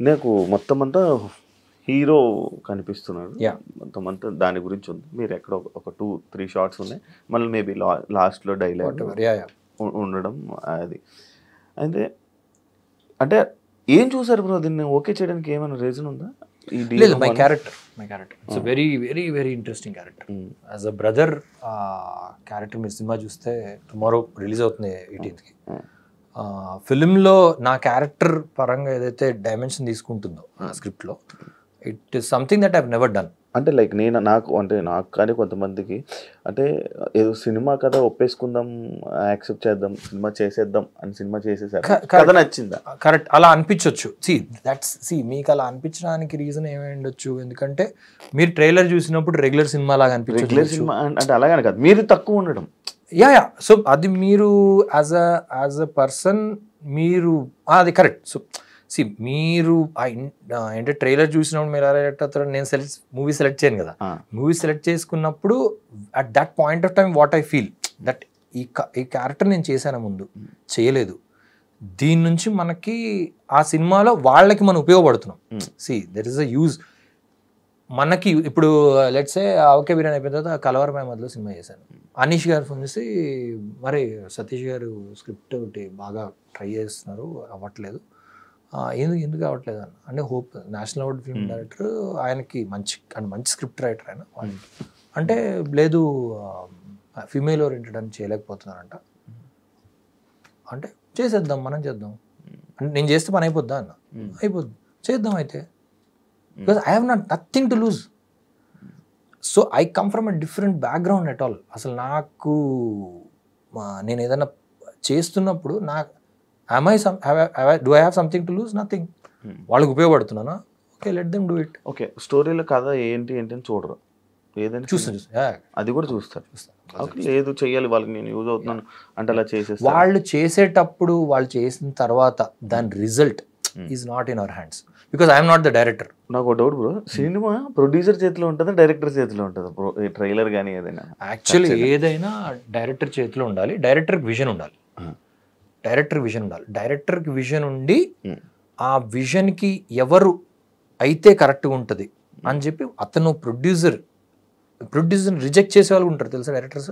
నాకు మొత్తం అంతా హీరో కనిపిస్తున్నాడు, మొత్తం అంతా దాని గురించి ఉంది. మీరు ఎక్కడ ఒక 2-3 షార్ట్స్ ఉన్నాయి, మళ్ళీ మేబీ లాస్ట్లో డైలాగ్ ఉండడం అది. అయితే అంటే ఏం చూసారు బ్రో దీన్ని ఓకే చేయడానికి? ఏమైనా రీజన్ ఉందా? లేదు, my character it's very very very interesting character. As a brother character మీరు సినిమా చూస్తే టుమారో రిలీజ్ అవుతుంది 18th. ఫిలింలో నా క్యారెక్టర్ పరంగా ఏదైతే డైమెన్షన్ తీసుకుంటుందో ఆ స్క్రిప్ట్లో, it is something that I have never done. అంటే లైక్ నాకు కానీ కొంతమందికి అంటే ఏదో సినిమా కథ ఒప్పేసుకుందాం, యాక్సెప్ట్ చేద్దాం, సినిమా చేసేసారు, కథ నచ్చిందా? కరెక్ట్, అలా అనిపించవచ్చు. మీకు అలా అనిపించడానికి రీజన్ ఏమై ఉండొచ్చు, ఎందుకంటే మీరు ట్రైలర్ చూసినప్పుడు రెగ్యులర్ సినిమా లాగా అనిపించచ్చు. రెగ్యులర్ సినిమా అంటే అలాగని కాదు, మీరు తక్కువ ఉండడం. సో అది మీరు యాజ్ అ పర్సన్ మీరు అది కరెక్ట్. సో మీరు అంటే ట్రైలర్ చూసినప్పుడు మీరు ఎలా నేను మూవీ సెలెక్ట్ చేయను కదా. మూవీ సెలెక్ట్ చేసుకున్నప్పుడు at that point of time what I feel that ఈ క్యారెక్టర్ నేను చేశాను, ముందు చేయలేదు, దీని నుంచి మనకి ఆ సినిమాలో వాళ్ళకి మనం ఉపయోగపడుతున్నాం. దెర్ ఇస్ అ యూజ్ మనకి. ఇప్పుడు లెట్స్ సే ఓకే బిర్యానీ అయిపోయిన తర్వాత కలవరం మధ్యలో సినిమా చేశాను. అనీష్ గారు ఫోన్ చేసి మరి సతీష్ గారు స్క్రిప్ట్ ఒకటి బాగా ట్రై చేస్తున్నారు, అవ్వట్లేదు, ఎందుకు అవ్వట్లేదు అన్న అంటే hope national award film director, ఆయనకి మంచి స్క్రిప్ట్ రైటర్ ఆయన అంటే లేదు ఫీమేల్ ఓరియంటెడ్ అని చేయలేకపోతున్నారంట. అంటే చేసేద్దాం, మనం చేద్దాం అంటే నేను చేస్తే పని అయిపోద్దా అన్న, అయిపోద్ది, చేద్దాం అయితే, because I have nothing to lose. So I come from a different background at all. అసలు నాకు నేను ఏదైనా చేస్తున్నప్పుడు do I have something to lose? Nothing. వాళ్ళకి ఉపయోగపడుతున్నానా? Okay, let them do it. Okay, స్టోరీలో కథ ఏంటి అని చూడరు, ఏదైనా చూస్తాను, అది కూడా చూస్తారు. లేదు చెయ్యాలి వాళ్ళకి, నేను యూజ్ అవుతున్నాను అంటే అలా చేసేస్తారు. వాళ్ళు చేసేటప్పుడు వాళ్ళు చేసిన తర్వాత దాని result is not in our hands, because I'm not the director. నాకు ఒక డౌట్ బ్రో, సినిమా ప్రొడ్యూసర్ చేతిలో ఉంటుందా, డైరెక్టర్ చేతిలో ఉంటుందా? ట్రైలర్ కానీ ఏదైనా? యాక్చువల్లీ ఏదైనా డైరెక్టర్ చేతిలో ఉండాలి, డైరెక్టర్ విజన్ ఉండాలి. డైరెక్టర్ విజన్ ఉండాలి. డైరెక్టర్కి విజన్ ఉండి ఆ విజన్కి ఎవరు అయితే కరెక్ట్గా ఉంటుంది అని చెప్పి అతను ప్రొడ్యూసర్ రిజెక్ట్ చేసే వాళ్ళు ఉంటారు తెలుసా డైరెక్టర్స్.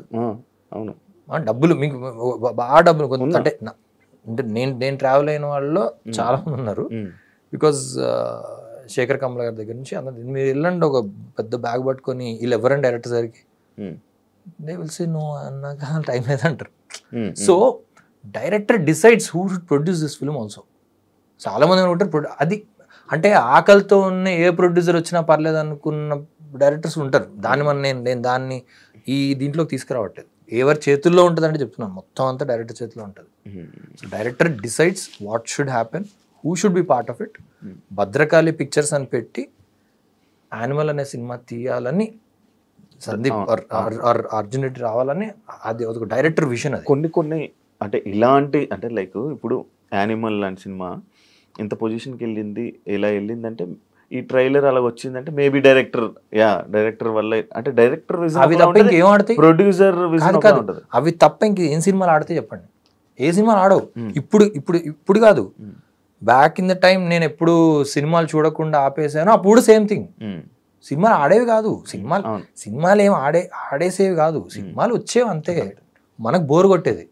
అవును, డబ్బులు మీకు బాగా డబ్బులు కొంత అంటే నేను ట్రావెల్ అయిన వాళ్ళలో చాలా మంది ఉన్నారు. బికాజ్ శేఖర్ కమల గారి దగ్గర నుంచి మీరు వెళ్ళండి ఒక పెద్ద బ్యాగ్ పట్టుకొని వీళ్ళు ఎవరండి డైరెక్టర్ సరికి దే విల్ సే నో నాకు టైం లేదంటారు. So director decides who should produce this film also. చాలా మంది అనుకుంటారు అది అంటే ఆకలితో ఉన్న ఏ ప్రొడ్యూసర్ వచ్చినా పర్లేదు అనుకున్న డైరెక్టర్స్ ఉంటారు. దాన్ని నేను దాన్ని ఈ దీంట్లోకి తీసుకురావట్లేదు. ఎవరి చేతుల్లో ఉంటుంది అంటే చెప్తున్నాను, మొత్తం అంతా డైరెక్టర్ చేతిలో ఉంటుంది. Director decides what should happen, who should be part of it. Bhadrakali pictures అని పెట్టి యానిమల్ అనే సినిమా తీయాలని సందీప్ అర్జున్ రెడ్డి రావాలని అది ఒక డైరెక్టర్ విజన్. అది కొన్ని అంటే ఇలాంటి అంటే లైక్ ఇప్పుడు యానిమల్ లాంటి సినిమా ఇంత పొజిషన్కి వెళ్ళింది, ఎలా వెళ్ళిందంటే ఈ ట్రైలర్ అలా వచ్చిందంటే మేబీ డైరెక్టర్ వల్ల అంటే డైరెక్టర్ అవి తప్ప ఇంకేం ఆడతాయి, ప్రొడ్యూసర్ అవి తప్ప ఇంక ఏం సినిమాలు ఆడితే చెప్పండి. ఏ సినిమాలు ఆడవు. ఇప్పుడు కాదు, బ్యాక్ ఇన్ ద టైం నేను ఎప్పుడు సినిమాలు చూడకుండా ఆపేసాను అప్పుడు సేమ్ థింగ్. సినిమాలు ఆడేవి కాదు, సినిమాలు ఏం ఆడేసేవి కాదు, సినిమాలు వచ్చేవి అంతే. మనకు బోర్ కొట్టేది,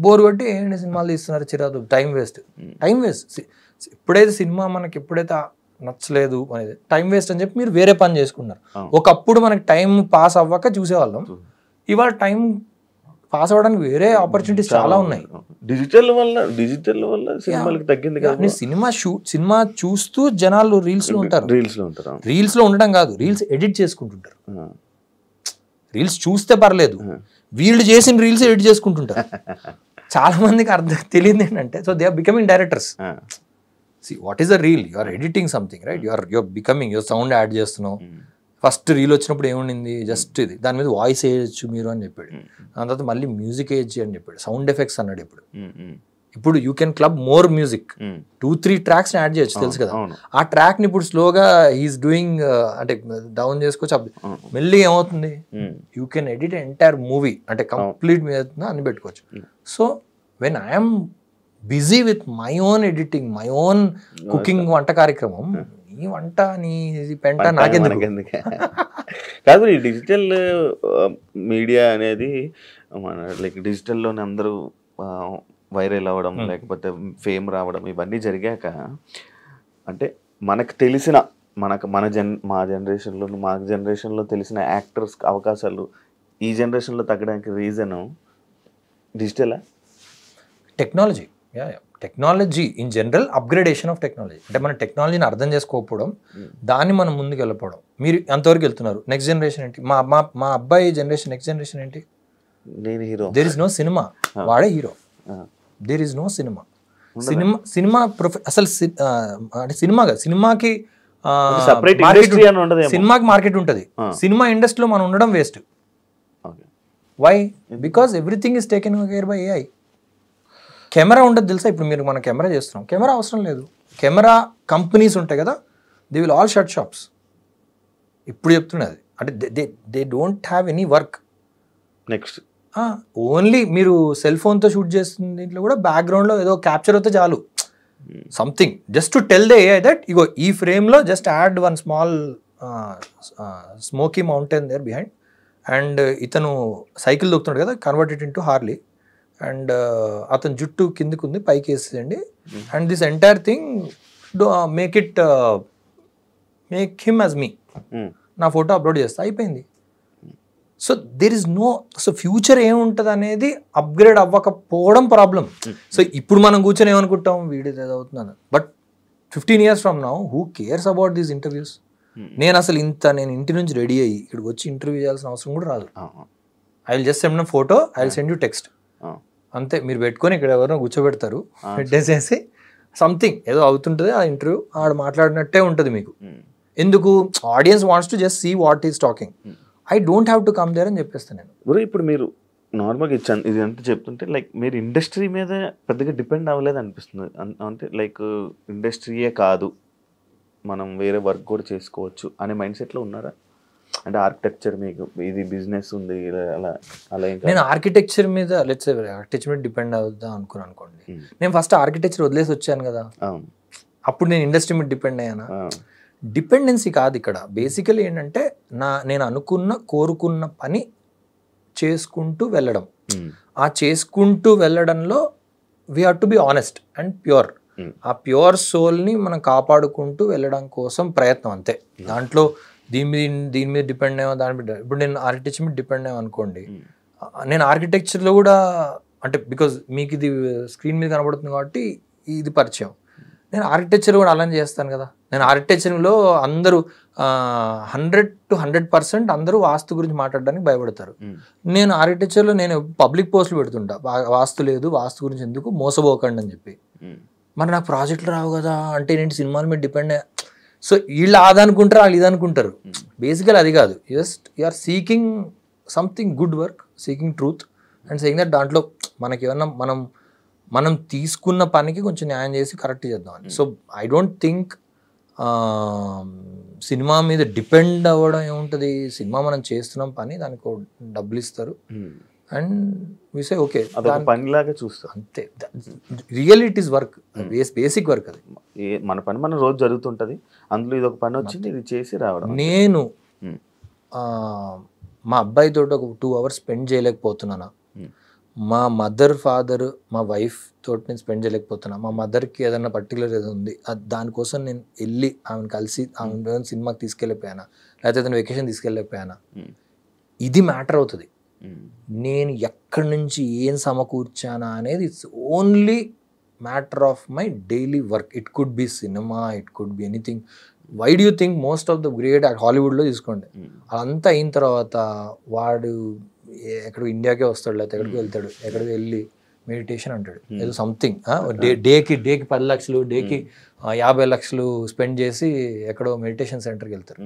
బోర్ కొట్టి ఏంటి సినిమాలు తీస్తున్నారు చిరాదు, టైం వేస్ట్. ఎప్పుడైతే సినిమా మనకి ఎప్పుడైతే నచ్చలేదు అనేది టైం వేస్ట్ అని చెప్పి మీరు వేరే పని చేసుకున్నారు. ఒకప్పుడు మనకి టైం పాస్ అవ్వక చూసేవాళ్ళం, ఇవాళ టైం పాస్ అవ్వడానికి వేరే ఆపర్చునిటీస్ చాలా ఉన్నాయి. డిజిటల్ వల్ల సినిమాలకు తగ్గింది కదా. సినిమా చూస్తూ జనాలు రీల్స్ లో ఉంటారు. రీల్స్ లో ఉండడం కాదు, రీల్స్ ఎడిట్ చేసుకుంటుంటారు. రీల్స్ చూస్తే పర్లేదు, వీళ్ళు చేసిన రీల్స్ ఎడిట్ చేసుకుంటుంటారు. చాలా మందికి తెలియదు ఏంటంటే, so they are becoming directors. What is the reel? You are editing something, right? Your becoming, your sound add చేస్తున్నావు. ఫస్ట్ రీల్ వచ్చినప్పుడు ఏముండింది, జస్ట్ ఇది, దాని మీద వాయిస్ వేయచ్చు మీరు అని చెప్పాడు. దాని తర్వాత మళ్ళీ మ్యూజిక్ వేయచ్చు అని చెప్పాడు, సౌండ్ ఎఫెక్ట్స్ అన్నాడు. ఇప్పుడు you can club more music, 2-3 tracks add చేయొచ్చు, తెలుసు కదా. ఆ ట్రాక్ ని ఇప్పుడు స్లోగా హీస్ డూయింగ్ అంటే డౌన్ చేసుకోవచ్చు. మెల్లి ఏమవుతుంది, you can edit entire movie అంటే కంప్లీట్ మీద అన్ని పెట్టుకోవచ్చు. So when I'm busy with my own editing, my own cooking, వంట కార్యక్రమం, నీ వంట నీ పెంట నాకెందుకు కాదు. ఈ డిజిటల్ మీడియా అనేది మన లైక్ డిజిటల్లోనే అందరూ వైరల్ అవ్వడం, లేకపోతే ఫేమ్ రావడం, ఇవన్నీ జరిగాక అంటే మనకు తెలిసిన మా జనరేషన్లో తెలిసిన యాక్టర్స్ అవకాశాలు ఈ జనరేషన్లో తగ్గడానికి రీజను డిజిటలా? Technology in general, upgradation of technology. అంటే మన టెక్నాలజీని అర్థం చేసుకోకపోవడం, దాన్ని మనం ముందుకు వెళ్ళిపోవడం. మీరు ఎంతవరకు వెళ్తున్నారు? నెక్స్ట్ జనరేషన్ ఏంటి? మా అబ్బాయి జనరేషన్, నెక్స్ట్ జనరేషన్ ఏంటి? నేను hero, there is no cinema, వాడే hero. There is no cinema. అసలు అంటే సినిమా కాదు, సినిమాకి మార్కెట్ ఉంటుంది. సినిమా ఇండస్ట్రీలో మనం ఉండడం waste. Why? Because everything is taken care by AI. Camera ఉండదు తెలుసా? ఇప్పుడు మీరు మన కెమెరా చేస్తున్నాం, కెమెరా అవసరం లేదు. కెమెరా కంపెనీస్ ఉంటాయి కదా, they will all shut shops. ఇప్పుడు చెప్తున్నది అంటే they don't have any work. Next only మీరు సెల్ ఫోన్తో షూట్ చేస్తున్న దీంట్లో కూడా బ్యాక్గ్రౌండ్లో ఏదో క్యాప్చర్ అవుతే చాలు, something just to tell the AI that ఇగో ఈ ఫ్రేమ్లో just add one small smoky mountain there behind, and ఇతను సైకిల్ దొక్కుతున్నాడు కదా, convert it into Harley, and అతని జుట్టు కిందికి ఉంది, పైకి వేసేయండి, and this entire thing make him as me, నా ఫోటో అప్లోడ్ చేస్తా, అయిపోయింది. So there is no, so future ఏముంటుంది అనేది అప్గ్రేడ్ అవ్వకపోవడం ప్రాబ్లం. సో ఇప్పుడు మనం కూర్చొని ఏమనుకుంటాం, వీడియో ఏదో అవుతున్నాను, but 15 years from now who cares about these interviews? నేను ఇంటి నుంచి రెడీ అయ్యి ఇక్కడికి వచ్చి ఇంటర్వ్యూ చేయాల్సిన అవసరం కూడా రాదు. I will just send photo, I will send you text, అంతే. మీరు పెట్టుకొని ఇక్కడ ఎవరినో కూర్చోబెడతారు, పెట్టేసేసి సంథింగ్ ఏదో అవుతుంటుంది, ఆ ఇంటర్వ్యూ ఆడ మాట్లాడినట్టే ఉంటుంది మీకు. ఎందుకు? Audience wants to just see what is talking, I don't have to come there అని చెప్పేస్తాను నేను. ఇప్పుడు మీరు నార్మల్గా ఇది అంతా చెప్తుంటే లైక్ మీరు ఇండస్ట్రీ మీద పెద్దగా డిపెండ్ అవ్వలేదు అనిపిస్తుంది. అంటే లైక్ ఇండస్ట్రీయే కాదు, మనం వేరే వర్క్ కూడా చేసుకోవచ్చు అనే మైండ్ సెట్లో ఉన్నారా? అంటే ఆర్కిటెక్చర్ మీకు ఇది బిజినెస్ ఉంది అలా అలా ఏం నేను ఆర్కిటెక్చర్ మీద లెట్స్ ఆర్కిటెక్చర్ మీద డిపెండ్ అవుద్దాం అనుకోండి. నేను ఫస్ట్ ఆర్కిటెక్చర్ వదిలేసి వచ్చాను కదా, అప్పుడు నేను ఇండస్ట్రీ మీద డిపెండ్ అయ్యానా? డిపెండెన్సీ కాదు ఇక్కడ. బేసికలీ ఏంటంటే నేను కోరుకున్న పని చేసుకుంటూ వెళ్ళడం. ఆ చేసుకుంటూ వెళ్ళడంలో we have to be honest and pure. ఆ ప్యూర్ సోల్ని మనం కాపాడుకుంటూ వెళ్ళడం కోసం ప్రయత్నం అంతే. దాంట్లో దీని మీద డిపెండ్ అయ్యాం, దాని మీద. ఇప్పుడు నేను ఆర్కిటెక్చర్ మీద డిపెండ్ అయ్యాం అనుకోండి, నేను ఆర్కిటెక్చర్లో కూడా అంటే బికాజ్ మీకు ఇది స్క్రీన్ మీద కనబడుతుంది కాబట్టి ఇది పరిచయం. నేను ఆర్కిటెక్చర్ కూడా అలానే చేస్తాను కదా. నేను ఆర్కిటెక్చర్లో అందరూ 100% అందరూ వాస్తు గురించి మాట్లాడడానికి భయపడతారు. నేను ఆర్కిటెక్చర్లో నేను పబ్లిక్ పోస్టులు పెడుతుంటా, వాస్తు లేదు, వాస్తు గురించి ఎందుకు, మోసపోకండి అని చెప్పి. మరి నాకు ప్రాజెక్టులు రావు కదా అంటే నేను సినిమాల మీద డిపెండ్ అయ్యా. సో వీళ్ళు అదనుకుంటారు, వాళ్ళు ఇది అనుకుంటారు. బేసికల్ అది కాదు. Just you're seeking something good work, seeking truth and saying that దాంట్లో మనకి ఏమన్నా మనం తీసుకున్న పనికి కొంచెం న్యాయం చేసి కరెక్ట్ చేద్దామని. So I don't think cinema మీద డిపెండ్ అవ్వడం ఏముంటుంది. సినిమా మనం చేస్తున్నాం పని, దానికి డబ్బులు ఇస్తారు అండ్ వి సే ఓకే, పనిలాగా చూస్తాం అంతే. Real it is work, basic work అది. మన పని మన రోజు జరుగుతుంటది, అందులో ఇది ఒక పని వచ్చింది, ఇది చేసి రావడం. నేను మా అబ్బాయితో ఒక 2 hours స్పెండ్ చేయలేకపోతున్నానా, మా మదర్ ఫాదర్ మా వైఫ్ తోటి నేను స్పెండ్ చేయలేకపోతున్నా, మా మదర్కి ఏదైనా పర్టికులర్ ఏదో ఉంది దానికోసం నేను వెళ్ళి ఆమెను కలిసి ఆమె సినిమాకి తీసుకెళ్ళిపోయానా, లేకపోతే ఏదైనా వెకేషన్ తీసుకెళ్ళిపోయానా, ఇది మ్యాటర్ అవుతుంది. నేను ఎక్కడి నుంచి ఏం సమకూర్చానా అనేది it's only matter of my daily work. It could be cinema, it could be anything. Why do you think most of the great హాలీవుడ్లో తీసుకోండి, అదంతా అయిన తర్వాత వాడు ఎక్కడికి ఇండియాకే వస్తాడు, లేకపోతే ఎక్కడికి వెళ్తాడు, ఎక్కడికి వెళ్ళి మెడిటేషన్ అంటాడు, ఏదో సంథింగ్ డేకి 10 లక్షలు, డేకి 50 లక్షలు స్పెండ్ చేసి ఎక్కడో మెడిటేషన్ సెంటర్కి వెళ్తారు.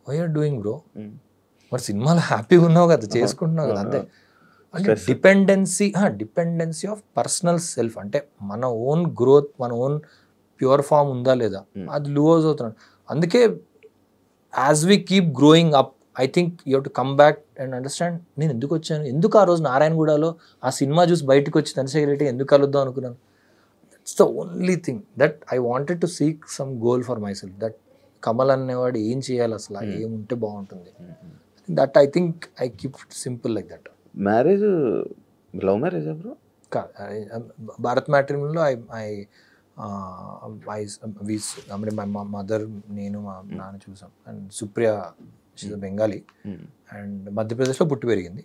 Why are doing bro? మరి సినిమాలో హ్యాపీగా ఉన్నావు కదా, చేసుకుంటున్నావు కదా, అంతే. అంటే డిపెండెన్సీ ఆఫ్ పర్సనల్ సెల్ఫ్, అంటే మన ఓన్ గ్రోత్, మన ఓన్ ప్యూర్ ఫామ్ ఉందా లేదా, అది లూజ్ అవుతున్నాడు. అందుకే as we keep growing up, I think you have to come back and understand నేను ఎందుకు వచ్చాను, ఎందుకు ఆ రోజు నారాయణగూడలో ఆ సినిమా చూసి బయటకు వచ్చి చంద్రశేఖర్ రెడ్డి ఎందుకు కలుద్దాం అనుకున్నాను. That's the only thing that I wanted to seek some goal for myself. That Kamal అనేవాడు ఏం చేయాలి అసలు, ఏముంటే బాగుంటుంది, that I think I keep it simple like that. Marriage love marriage bro? Bharat మ్యాట్రిమోనీలో మా మదర్, నేను, మా నాన్న చూసాం. And Supriya she's Bengali and మధ్యప్రదేశ్లో పుట్టి పెరిగింది.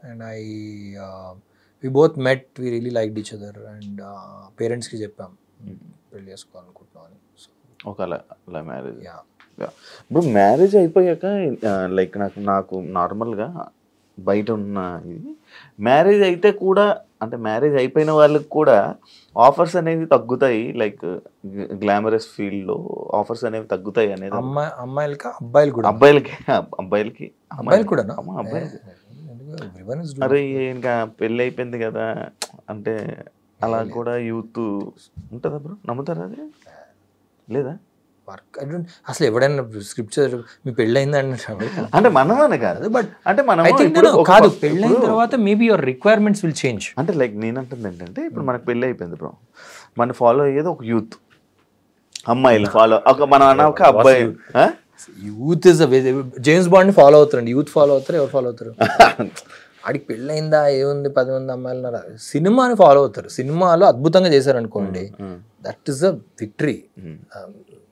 And we both met, we really liked each other. And పేరెంట్స్కి చెప్పాం పెళ్ళి చేసుకోవాలనుకుంటున్నాం అని. సో ఒక మ్యారేజ్. ఇప్పుడు మ్యారేజ్ అయిపోయాక లైక్ నాకు నార్మల్గా బయట ఉన్న ఇది మ్యారేజ్ అయితే కూడా, అంటే మ్యారేజ్ అయిపోయిన వాళ్ళకి కూడా ఆఫర్స్ అనేవి తగ్గుతాయి, లైక్ గ్లామరస్ ఫీల్డ్లో ఆఫర్స్ అనేవి తగ్గుతాయి అనేది. అమ్మాయిలకి అబ్బాయిలు కూడా? అబ్బాయిలు కూడా. అరే ఇంకా పెళ్ళి అయిపోయింది కదా అంటే అలా కూడా యూత్ ఉంటుందా బ్రో? నమ్ముతారా అది? లేదా వర్క్ అసలు ఎవడైనా స్క్రిప్చర్ మీ పెళ్ళయింది అంటే మనమనే కాదు, బట్ అంటే మనం కాదు, పెళ్ళైన తర్వాత maybe your requirements will change. అంటే లైక్ నేనంటుంది ఏంటంటే, ఇప్పుడు మనకు పెళ్ళి అయిపోయింది బ్రో, మన ఫాలో అయ్యేది ఒక యూత్, అమ్మాయిలు ఫాలో మన ఒక అబ్బాయి. Youth is James bond follow అవుతారండి, యూత్ ఫాలో అవుతారు. ఎవరు ఫాలో అవుతారు? ఆడికి పెళ్ళయిందా, ఏముంది 10 మంది అమ్మాయిలు ఉన్నారా, సినిమాని ఫాలో అవుతారు. సినిమాలో అద్భుతంగా చేశారనుకోండి, that is a victory.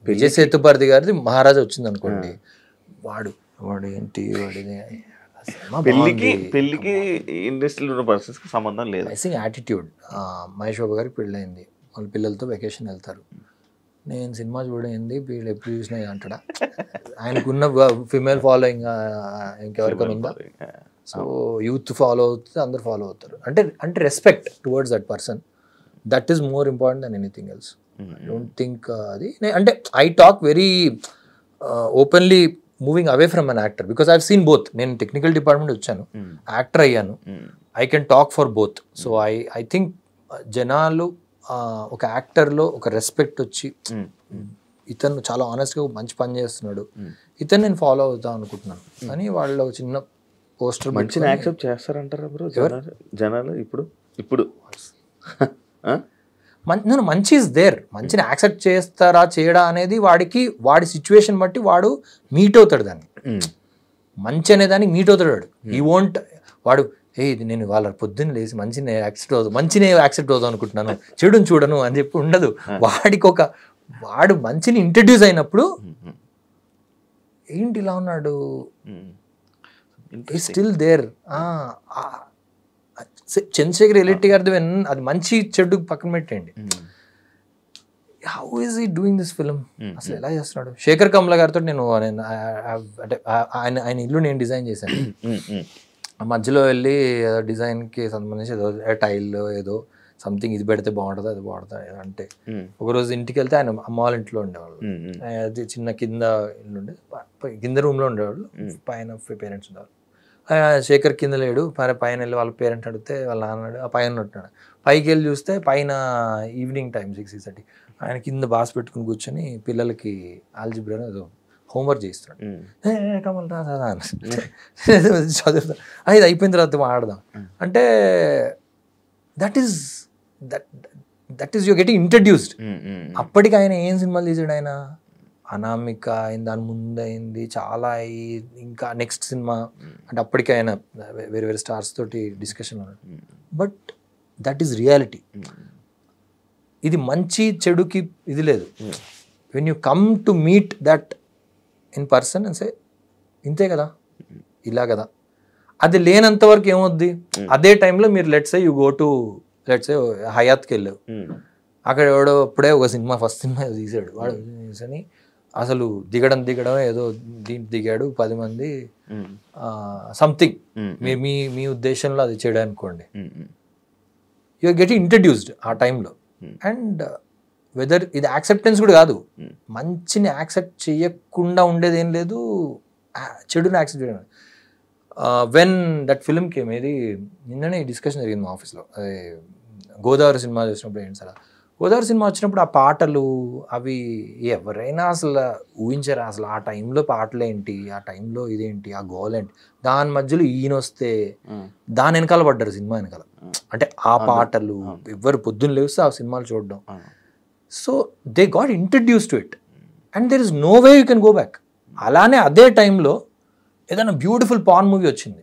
Vijay Sethupathi గారిది మహారాజా వచ్చింది అనుకోండి, వాడు ఏంటి పెళ్ళికి ఇండస్ట్రీలో ఉన్న పర్సన్స్ కి సంబంధం లేదు. I think attitude. Mahesh Babu గారికి పెళ్ళయింది, వాళ్ళ పిల్లలతో వెకేషన్ వెళ్తారు, నేను సినిమా చూడయింది వీళ్ళు ఎప్పుడు చూసినా అంటాడా? ఆయనకున్న ఫిమేల్ ఫాలోయింగ్ ఇంకెవరికైనా ఉందా? సో యూత్ ఫాలో అవుతుంది, అందరు ఫాలో అవుతారు. అంటే respect towards that person, that is more important than anything else. I don't think అది, అంటే I talk very openly moving away from an actor, because I have seen both. నేను technical department వచ్చాను, actor అయ్యాను, I can talk for both. So I think జనాలు ఒక యాక్టర్లో ఒక respect వచ్చి ఇతను చాలా ఆనెస్ట్గా మంచి పని చేస్తున్నాడు, ఇతను నేను ఫాలో అవుతాం అనుకుంటున్నాను అని వాళ్ళు ఒక చిన్న పోస్టర్ మంచిని యాక్సెప్ట్ చేస్తారంటారా బ్రో జనాలు ఇప్పుడు మంచి ఇస్ దేర్. మంచిని యాక్సెప్ట్ చేస్తారా చేయడా అనేది వాడి సిచ్యువేషన్ బట్టి వాడు మీట్ అవుతాడు దాన్ని. మంచి అనే దానికి మీట్ అవుతాడు వాడు. ఈ వోంట్ వాడు ఇది నేను వాళ్ళ పొద్దున్న లేచి మంచిని యాక్సెప్ట్ అవుతాం అనుకుంటున్నాను, చెడుని చూడను అని చెప్పి ఉండదు. వాడు మంచిని ఇంట్రడ్యూస్ అయినప్పుడు ఏంటి ఇలా ఉన్నాడు, స్టిల్ దేర్. చంద్రశేఖర్ ఎలిట్టి గారిది అది మంచి చెడు పక్కన పెట్టండి, హౌ ఈజ్ ఈ డూయింగ్ దిస్ ఫిల్మ్, అసలు ఎలా చేస్తున్నాడు. శేఖర్ కమల గారితో నేను అంటే ఆయన ఇల్లు నేను డిజైన్ చేశాను. మధ్యలో వెళ్ళి డిజైన్కి సంబంధించి ఏదో టైల్ ఏదో సంథింగ్ ఇది పెడితే బాగుంటుంది అది బాగుంటుంది అంటే ఒకరోజు ఇంటికి వెళ్తే ఆయన అమ్మ వాళ్ళ ఇంట్లో ఉండేవాళ్ళు. అది చిన్న కింద ఇల్లు ఉండే, కింద రూమ్లో ఉండేవాళ్ళు, పైన పేరెంట్స్ ఉండేవాళ్ళు. శేఖర్ కింద లేడు, పైన వెళ్ళి వాళ్ళ పేరెంట్ అడిగితే వాళ్ళ నాన్న ఆ పైన ఉంటున్నాడు. పైకి వెళ్ళి చూస్తే పైన ఈవినింగ్ టైం 6:30 ఆయన కింద బాస్ పెట్టుకుని కూర్చొని పిల్లలకి ఆల్జిబ్రా ఏదో హోంవర్క్ చేస్తున్నాడు. కమల్ రా చదువుతా, ఇది అయిపోయిన తర్వాత ఆడదాం అంటే that is you're getting introduced. అప్పటికి ఆయన ఏం సినిమాలు తీసాడు, ఆయన అనామిక అయింది, దాని ముందు అయింది చాలా, ఇంకా నెక్స్ట్ సినిమా అంటే అప్పటికి ఆయన వేరే వేరే స్టార్స్ తోటి డిస్కషన్ ఉన్నాడు. But that is reality. ఇది మంచి చెడుకి ఇది లేదు. When you come to meet that in person and say ఇంతే కదా ఇలా కదా, అది లేనంత వరకు ఏమవుద్ది. అదే టైంలో మీరు let's say you go to let's say హయాత్కి వెళ్ళావు, అక్కడ ఎవడో అప్పుడే ఒక సినిమా ఫస్ట్ సినిమా తీసాడు వాడు అని అసలు దిగడం ఏదో దీంట్లో దిగాడు 10 మంది సంథింగ్ మీ ఉద్దేశంలో అది చేయడం అనుకోండి, యు ఆర్ గెటింగ్ ఇంట్రడ్యూస్డ్ ఆ టైంలో. అండ్ వెదర్ ఇది యాక్సెప్టెన్స్ కూడా కాదు, మంచిని యాక్సెప్ట్ చేయకుండా ఉండేది ఏం లేదు, చెడుని యాక్సెప్ట్ చేయడం. వెన్ దట్ ఫిల్మ్ కేమ్, ఇది నిన్ననే డిస్కషన్ జరిగింది మా ఆఫీస్లో, గోదావరి సినిమా చూసినప్పుడు ఏంటి సార్, గోదావరి సినిమా వచ్చినప్పుడు ఆ పాటలు అవి ఎవరైనా అసలు ఊహించారా, అసలు ఆ టైంలో పాటలు ఏంటి, ఆ టైంలో ఇదేంటి, ఆ గోల్ ఏంటి, దాని మధ్యలో ఈయన వస్తే దాని వెనకాల పడ్డారు సినిమా వెనకాల. అంటే ఆ పాటలు ఎవరు పొద్దున్న లేస్తే ఆ సినిమాలు చూడడం. So they got introduce to it and there is no way you can go back. అలానే అదే టైంలో ఏదైనా బ్యూటిఫుల్ పాన్ మూవీ వచ్చింది,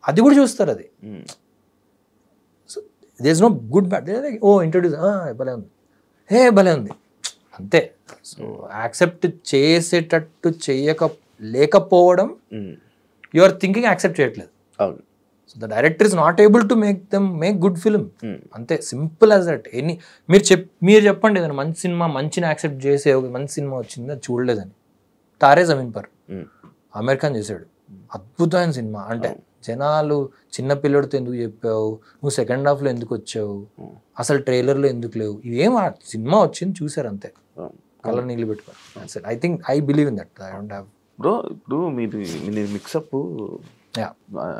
అది కూడా చూస్తారు. అది there is no good bad, oh introduce భలే ఉంది, భలే ఉంది అంతే. సో యాక్సెప్ట్ చేసేటట్టు లేకపోవడం, యు ఆర్ థింకింగ్ యాక్సెప్ట్ చేయట్లేదు. So the director is not able to make good film, అంతే, సింపుల్ యాజ్ దట్. మీరు చెప్పండి ఏదైనా మంచి సినిమా, మంచిని యాక్సెప్ట్ చేసే ఒక మంచి సినిమా వచ్చింది అది చూడలేదని. తారే జమీన్ పర్ ఆమిర్ ఖాన్ చేశాడు, అద్భుతమైన సినిమా. అంటే జనాలు చిన్నపిల్లడితో ఎందుకు చెప్పావు, నువ్వు సెకండ్ హాఫ్లో ఎందుకు వచ్చావు, అసలు ట్రైలర్లో ఎందుకు లేవు, ఇవేం ఆ సినిమా వచ్చింది చూసారు అంతే, కలర్ నీళ్ళు పెట్టుకోవాలి. I believe in that. I don't have bro. ఇప్పుడు మీరు మిక్సప్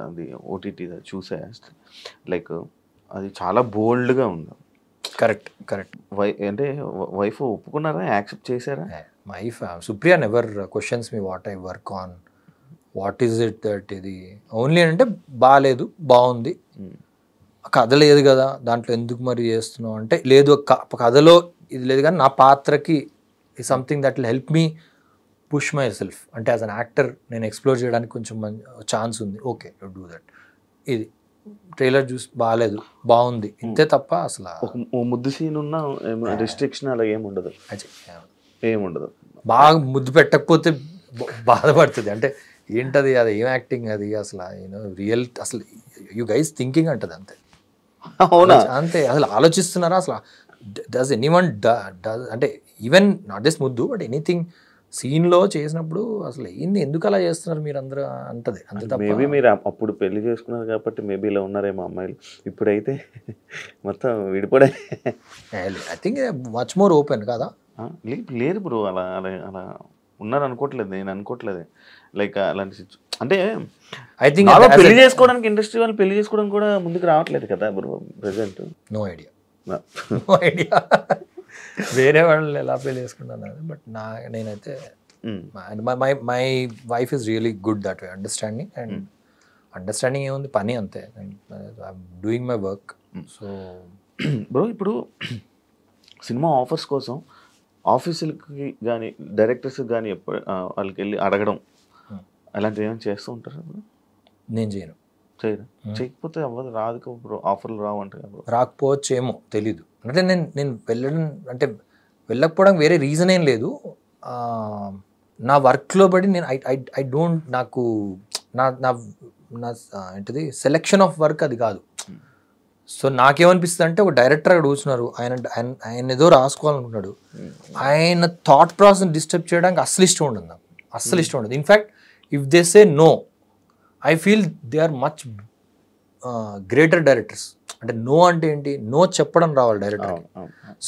అది ఓటీటీ చూసా, లైక్ అది చాలా బోల్డ్గా ఉంది. కరెక్ట్ అంటే వైఫ్ ఒప్పుకున్నారా, యాక్సెప్ట్ చేశారా? Wife Supriya never questions me what I work on, what is it that, ఇది ఓన్లీ అంటే బాగాలేదు, బాగుంది, కథ లేదు కదా దాంట్లో ఎందుకు మరి చేస్తున్నావు అంటే, లేదు కథలో ఇది లేదు కానీ నా పాత్రకి something that will help me push my self, అంటే యాజ్ అన్ యాక్టర్ నేను ఎక్స్ప్లోర్ చేయడానికి కొంచెం ఛాన్స్ ఉంది, ఓకే డూ దట్. ఇది ట్రైలర్ చూసి బాగాలేదు, బాగుంది, ఇంతే తప్ప అసలు ముద్దు సీన్ ఉన్న రిస్ట్రిక్షన్ అలా ఏముండదు. బాగా ముద్దు పెట్టకపోతే బాధపడుతుంది, అంటే ఏంటది, అది ఏం యాక్టింగ్ అది, అసలు రియల్, అసలు యూ గైస్ థింకింగ్ అంటది అంతే. అవునా? అంతే, అసలు ఆలోచిస్తున్నారా అసలు, డస్ ఎనీవన్ అంటే ఈవెన్ నాట్ జస్ట్ ముద్దు బట్ ఎనీథింగ్ సీన్లో చేసినప్పుడు అసలు ఏంది, ఎందుకు అలా చేస్తున్నారు మీరు అందరూ అంటది అంతే తప్ప. మేబీ మీరు అప్పుడు పెళ్లి చేసుకున్నారు కాబట్టి మేబీ ఇలా ఉన్నారేమో అమ్మాయిలు, ఇప్పుడైతే మొత్తం విడిపడే. I think much more open కదా. లేదు బ్రో, అలా అలా అలా ఉన్నారు అనుకోవట్లేదు, నేను అనుకోవట్లేదు. లైక్ అలాంటి అంటే ఐ థింక్ పెళ్లి చేసుకోవడానికి ఇండస్ట్రీ వాళ్ళు పెళ్లి చేసుకోవడం కూడా ముందుకు రావట్లేదు కదా బ్రో ప్రెసెంట్. నో ఐడియా వేరే వాళ్ళు ఎలా పెళ్లి చేసుకుంటాను, బట్ నేనైతే my wife is really good that way, understanding. And understanding ఏముంది, పని అంతే, doing my work. So bro ఇప్పుడు సినిమా ఆఫర్స్ కోసం ఆఫీసులకి కానీ డైరెక్టర్స్కి కానీ ఎప్పుడు వాళ్ళకి వెళ్ళి అడగడం అలాంటివి ఏమైనా చేస్తూ ఉంటారా బ్రో? నేను చేయను. చేయరా? చేయకపోతే అవ్వదు, రాదు బ్రో, ఆఫర్లు రావు అంటే బ్రో. రాకపోవచ్చు ఏమో తెలీదు. అంటే నేను వెళ్ళడం అంటే వెళ్ళకపోవడం వేరే రీజన్ ఏం లేదు. నా వర్క్లో బట్టి నేను ఐ డోంట్, నాకు నా నా నా ఏంటిది సెలెక్షన్ ఆఫ్ వర్క్ అది కాదు. సో నాకేమనిపిస్తుంది అంటే, ఒక డైరెక్టర్ అక్కడ కూర్చున్నారు, ఆయన ఏదో రాసుకోవాలనుకుంటున్నాడు, ఆయన థాట్ ప్రాసెస్ డిస్టర్బ్ చేయడానికి అస్సలు ఇష్టం ఉండదు నాకు, అస్సలు ఇష్టం ఉండదు. In fact if they say no, I feel they are much greater directors. అంటే నో అంటే ఏంటి, నో చెప్పడం రావాలి డైరెక్టర్.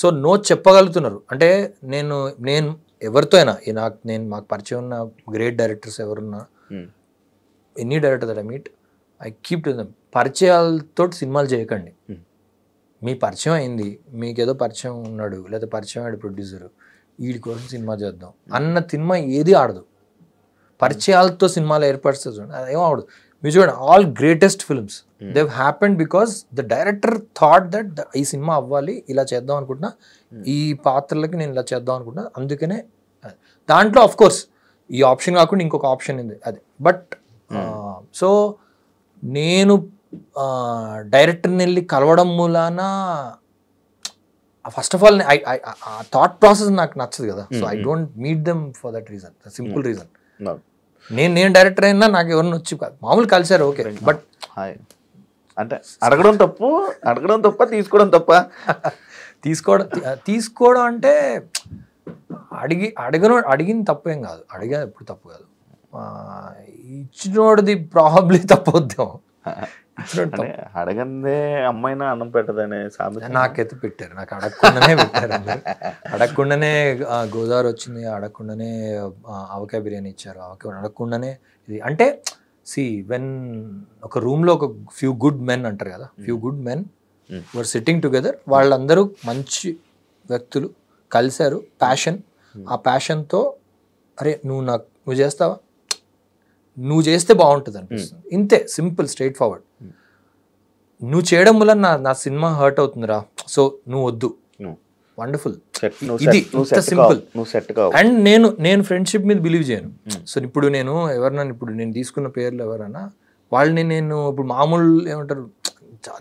సో నో చెప్పగలుగుతున్నారు అంటే, నేను ఎవరితో అయినా మాకు పరిచయం ఉన్న గ్రేట్ డైరెక్టర్స్ ఎవరున్నా, any director that I meet, I keep to them, పరిచయాలతో సినిమాలు చేయకండి. మీ పరిచయం అయింది, మీకేదో పరిచయం ఉన్నాడు, లేదా పరిచయం ఆడు ప్రొడ్యూసరు, వీడి కోసం సినిమా చేద్దాం అన్న సినిమా ఏది ఆడదు. పరిచయాలతో సినిమాలు ఏర్పరుస్తుంది చూడండి, అదేమో ఆడదు. మీరు చూడండి, all greatest films they happened because the director thought that ఈ సినిమా అవ్వాలి, ఇలా చేద్దాం అనుకుంటున్నా, ఈ పాత్రలకి నేను ఇలా చేద్దాం అనుకుంటున్నా, అందుకనే. దాంట్లో ఆఫ్ కోర్స్ ఈ ఆప్షన్ కాకుండా ఇంకొక ఆప్షన్ ఉంది అది. బట్ సో నేను డైరెక్టర్ని వెళ్ళి కలవడం మూలాన ఫస్ట్ ఆఫ్ ఆల్ ఆ థాట్ ప్రాసెస్ నాకు నచ్చదు కదా. So I don't meet them for that reason, simple reason. నేను డైరెక్టర్ అయినా నాకు ఎవరిని వచ్చి మామూలు కలిసారు ఓకే, బట్ అంటే అడగడం తప్ప తీసుకోవడం అంటే అడిగిన తప్పేం కాదు, అడిగా ఎప్పుడు తప్పు కాదు. ఇచ్చినోడిది ప్రాబ్లీ తప్పొద్దాం. అడగందే అమ్మాయినా అన్నం పెట్టదనే సామెత నాకైతే పెట్టారు, నాకు అడగకుండానే పెట్టారు. అడగకుండానే గోదావరి వచ్చింది, అడగకుండానే ఆవకాయ బిర్యానీ ఇచ్చారు, అడగకుండానే ఇది. అంటే వెన్ ఒక రూమ్లో ఒక ఫ్యూ గుడ్ మెన్ అంటారు కదా, ఫ్యూ గుడ్ మెన్ వర్ సిట్టింగ్ టుగెదర్, వాళ్ళందరూ మంచి వ్యక్తులు కలిశారు, ప్యాషన్, ఆ ప్యాషన్తో అరే నువ్వు చేస్తావా, నువ్వు చేస్తే బాగుంటుంది అనిపిస్తుంది, ఇంతే, సింపుల్, స్ట్రైట్ ఫార్వర్డ్. నువ్వు చేయడం వల్ల నా సినిమా హర్ట్ అవుతుందిరా, సో నువ్వు వద్దు, వండర్ఫుల్, ఇది సింపుల్. అండ్ నేను ఫ్రెండ్షిప్ మీద బిలీవ్ చేయను. సో ఇప్పుడు నేను ఎవరన్నా, ఇప్పుడు నేను తీసుకున్న పేర్లు ఎవరన్నా, వాళ్ళని నేను ఇప్పుడు మామూలు ఏమంటారు,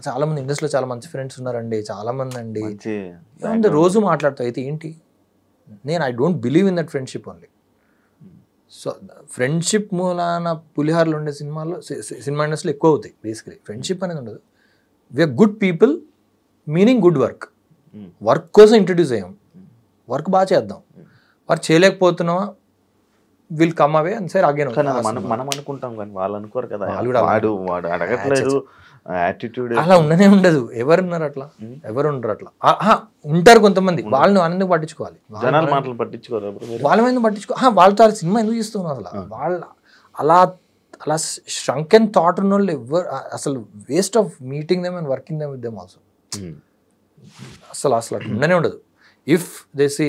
చాలా మంది ఇండస్ట్రీలో చాలా మంచి ఫ్రెండ్స్ ఉన్నారండి, చాలా మంది అండి, రోజు మాట్లాడతావు, అయితే ఏంటి, నేను I don't believe in that friendship only. So friendship మూలాన పులిహార్లు ఉండే సినిమా ఇండస్ట్రీలో ఎక్కువ అవుతాయి. బేసికలీ ఫ్రెండ్షిప్ అనేది ఉండదు. We are good people, meaning good work. Work కోసం ఇంట్రడ్యూస్ అయ్యాం, వర్క్ బాగా చేద్దాం, వర్క్ చేయలేకపోతున్నావా, విల్ కమ్ అవే అండ్ సరే అగైన్. మనం అనుకుంటాం కానీ వాళ్ళు అనుకోరు కదా, వాడు అడగట్లేదు, యాటిట్యూడ్ అలా ఉండనే ఉండదు. ఎవరున్నారు అట్లా, ఎవరు ఉండరు అట్లా, ఉంటారు కొంతమంది, వాళ్ళని ఆనందం పట్టించుకోవాలి, జనాల మాటలు పట్టించుకోరు, వాళ్ళ మీద పట్టించుకో, వాళ్ళతో సినిమా ఎందుకు ఇస్తున్నావు అసలు, వాళ్ళ అలా shrunk and thought ఉన్న వాళ్ళు ఎవరు అసలు, waste of meeting them and working them with them also. అసలు అట్లా ఉండనే ఉండదు. ఇఫ్ దే సే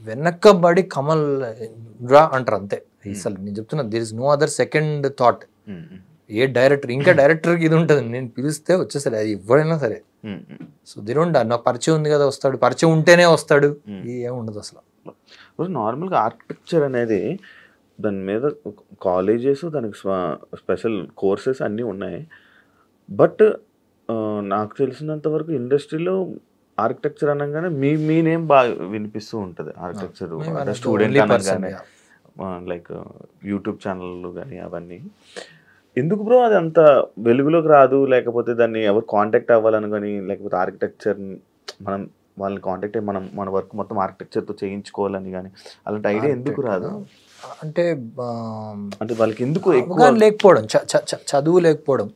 వెనక్కబడి కమల్ రా అంటారు అంతే. అసలు నేను చెప్తున్నా, there is no other second thought. A director, ఇంకా డైరెక్టర్కి ఇది ఉంటుంది, నేను పిలిస్తే వచ్చేసరి అది ఎవరైనా సరే. సో దే డోంట్, నాకు పరిచయం ఉంది కదా వస్తాడు, పరిచయం ఉంటేనే వస్తాడు, ఏమి ఉండదు అసలు. నార్మల్గా ఆర్కిటెక్చర్ అనేది దాని మీద కాలేజెస్, దానికి స్పెషల్ కోర్సెస్ అన్నీ ఉన్నాయి. బట్ నాకు తెలిసినంత వరకు ఇండస్ట్రీలో ఆర్కిటెక్చర్ అనగానే మీ నేమ్ బాగా వినిపిస్తూ ఉంటుంది. ఆర్కిటెక్చర్ స్టూడెంట్ అనగానే, లైక్ యూట్యూబ్ ఛానళ్ళు కానీ అవన్నీ. ఎందుకు బ్రో అది అంత వెలుగులోకి రాదు, లేకపోతే దాన్ని ఎవరు కాంటాక్ట్ అవ్వాలని కానీ, లేకపోతే ఆర్కిటెక్చర్ మనం వాళ్ళని కాంటాక్ట్ అయ్యి మన వర్క్ మొత్తం ఆర్కిటెక్చర్తో చేయించుకోవాలని కానీ అలాంటి ఐడియా ఎందుకు రాదు? అంటే వాళ్ళకి ఎందుకు ఎక్కువ లేకపోవడం, చదువు లేకపోవడం,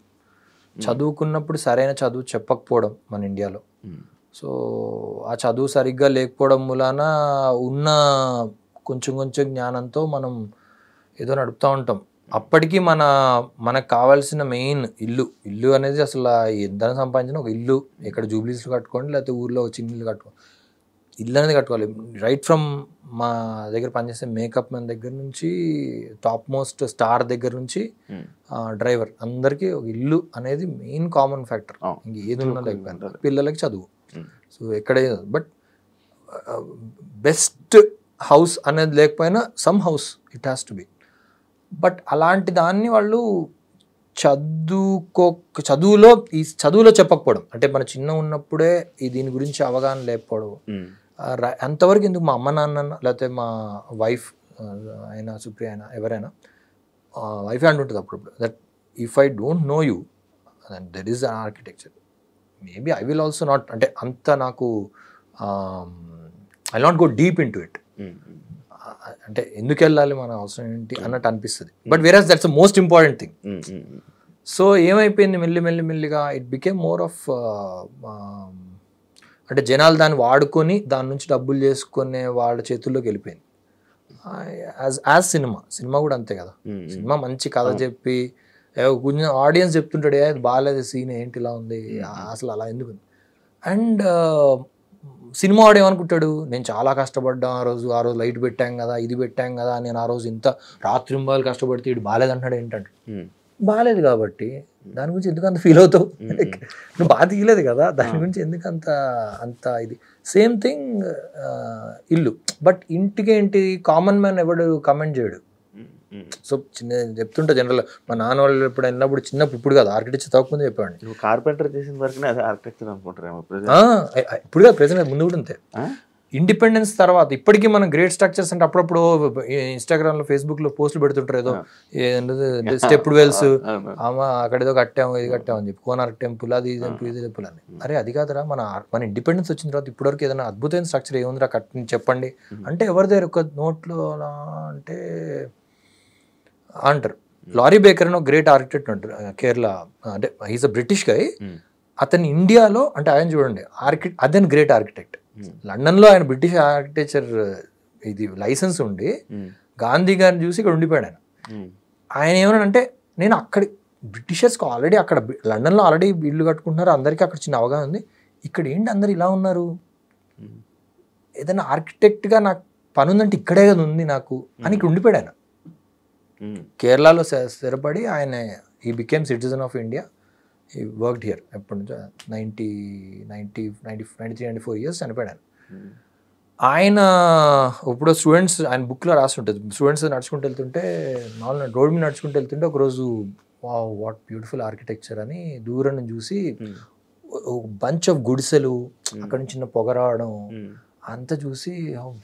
చదువుకున్నప్పుడు సరైన చదువు చెప్పకపోవడం మన ఇండియాలో. సో ఆ చదువు సరిగ్గా లేకపోవడం మూలాన ఉన్న కొంచెం జ్ఞానంతో మనం ఏదో నడుపుతూ ఉంటాం. అప్పటికి మనకు కావాల్సిన మెయిన్ ఇల్లు అనేది అసలు ఎంత సంపాదించిన ఒక ఇల్లు, ఇక్కడ జూబ్లీస్లో కట్టుకోండి, లేకపోతే ఊర్లో చిన్న ఇల్లు కట్టుకోండి, ఇల్లు అనేది కట్టుకోవాలి. రైట్ ఫ్రమ్ మా దగ్గర పనిచేసే మేకప్ మ్యాన్ దగ్గర నుంచి టాప్ మోస్ట్ స్టార్ దగ్గర నుంచి డ్రైవర్ అందరికీ ఒక ఇల్లు అనేది మెయిన్ కామన్ ఫ్యాక్టర్. ఇంక ఏది ఉన్నా లేకపోయినా పిల్లలకి చదువు. సో ఎక్కడే బట్ బెస్ట్ హౌస్ అనేది లేకపోయినా some house it has to be. But అలాంటి దాన్ని వాళ్ళు చదువులో చెప్పకపోవడం, అంటే మన చిన్న ఉన్నప్పుడే దీని గురించి అవగాహన లేకపోవడం. అంతవరకు ఎందుకు మా అమ్మ నాన్న లేకపోతే మా వైఫ్ అయినా సుప్రియ అయినా ఎవరైనా వైఫ్ అంటుంటుంది అప్పుడప్పుడు that if I don't know you that is architecture maybe I will also not, అంటే అంత నాకు I not go deep into it. అంటే ఎందుకు వెళ్ళాలి మన అవసరం ఏంటి అన్నట్టు అనిపిస్తుంది. But whereas that's the most important thing. So ఏమైపోయింది మెల్లిగా ఇట్ బికేమ్ మోర్ ఆఫ్ అంటే జనాలు దాన్ని వాడుకొని దాని నుంచి డబ్బులు చేసుకునే వాళ్ళ చేతుల్లోకి వెళ్ళిపోయింది. యాజ్ సినిమా కూడా అంతే కదా. సినిమా మంచి కథ చెప్పి కొంచెం ఆడియన్స్ చెప్తుంటాడు అది బాగాలేదు సీన్ ఏంటి ఇలా ఉంది అసలు అలా ఎందుకు. అండ్ సినిమా వాడు ఏమనుకుంటాడు, నేను చాలా కష్టపడ్డా ఆ రోజు లైట్ పెట్టాం కదా ఇది పెట్టాం కదా, నేను ఆ రోజు ఇంత రాత్రింబాలు కష్టపడితే ఇటు బాగాలేదంటాడు. ఏంటంటే బాగాలేదు కాబట్టి దాని గురించి ఎందుకు అంత ఫీల్ అవుతావు, నువ్వు బాగా తీయలేదు కదా దాని గురించి ఎందుకు అంత ఇది. సేమ్ థింగ్ ఇల్లు. బట్ ఇంటికి ఏంటి కామన్ మ్యాన్ ఎవడు కమెంట్ చేయడు. సో చెప్తుంటా జనరల్ మా నాన్న వాళ్ళు ఎప్పుడు వెళ్ళినప్పుడు చిన్నప్పుడు, ఇప్పుడు కాదు ఆర్కిటెక్చర్ తప్పకుండా చెప్పాడు. కార్పెంటర్ చేసిన వరకు ఆర్కిటెక్చర్ అనుకుంటారు ఇప్పుడు కాదు ప్రెసెంట్ ముందు కూడా అంతే. ఇండిపెండెన్స్ తర్వాత ఇప్పటికీ మనం గ్రేట్ స్ట్రక్చర్స్ అంటే అప్పుడప్పుడు ఇన్స్టాగ్రామ్ లో ఫేస్బుక్ లో పోస్టులు పెడుతుంటారు ఏదో స్టెప్డ్ వెల్స్ అక్కడ ఏదో కట్టాము ఇది కట్టాము అని చెప్పి కోనార్క్ టెంపుల్ అది ఇది టెంపుల్ అని. అరే అది కాదురా మన ఇండిపెండెన్స్ వచ్చిన తర్వాత ఇప్పటివరకు ఏదైనా అద్భుతమైన స్ట్రక్చర్ ఏముందిరా కట్టి చెప్పండి అంటే ఎవరి దగ్గర ఒక నోట్లో అలా అంటే అంటారు. లారీ బేకర్ అని ఒక గ్రేట్ ఆర్కిటెక్ట్ అంటారు కేరళ, అంటే ఈజ్ అ బ్రిటిష్ గై. అతను ఇండియాలో అంటే ఆయన చూడండి అతను గ్రేట్ ఆర్కిటెక్ట్. లండన్లో ఆయన బ్రిటిష్ ఆర్కిటెక్చర్ ఇది లైసెన్స్ ఉండి గాంధీ గారిని చూసి ఇక్కడ ఉండిపోయాడు ఆయన. ఆయన ఏమన్నాడంటే నేను అక్కడ బ్రిటిషర్స్కి ఆల్రెడీ అక్కడ లండన్లో ఆల్రెడీ ఇల్లు కట్టుకుంటున్నారు, అందరికీ అక్కడ చిన్న అవగాహన ఉంది, ఇక్కడ ఏంటి అందరు ఇలా ఉన్నారు, ఏదైనా ఆర్కిటెక్ట్గా నాకు పని ఉందంటే ఇక్కడే కదా ఉంది నాకు అని ఇక్కడ ఉండిపోయాడు ఆయన. కేరళలో స్థిరపడి ఆయన he became citizen of India. ఈ వర్క్డ్ హియర్ ఎప్పటి నుంచో 93-94 ఇయర్స్ చనిపోయాడు ఆయన. ఆయన ఇప్పుడు స్టూడెంట్స్ ఆయన బుక్లో రాస్తుంటుంది, స్టూడెంట్స్ నడుచుకుంటూ వెళ్తుంటే నార్మల్ రోడ్ మీద నడుచుకుంటూ వెళ్తుంటే ఒకరోజు వాట్ బ్యూటిఫుల్ ఆర్కిటెక్చర్ అని దూరం నుంచి చూసి బంచ్ ఆఫ్ గుడిసెలు అక్కడ నుంచి చిన్న పొగ రావడం అంతా చూసి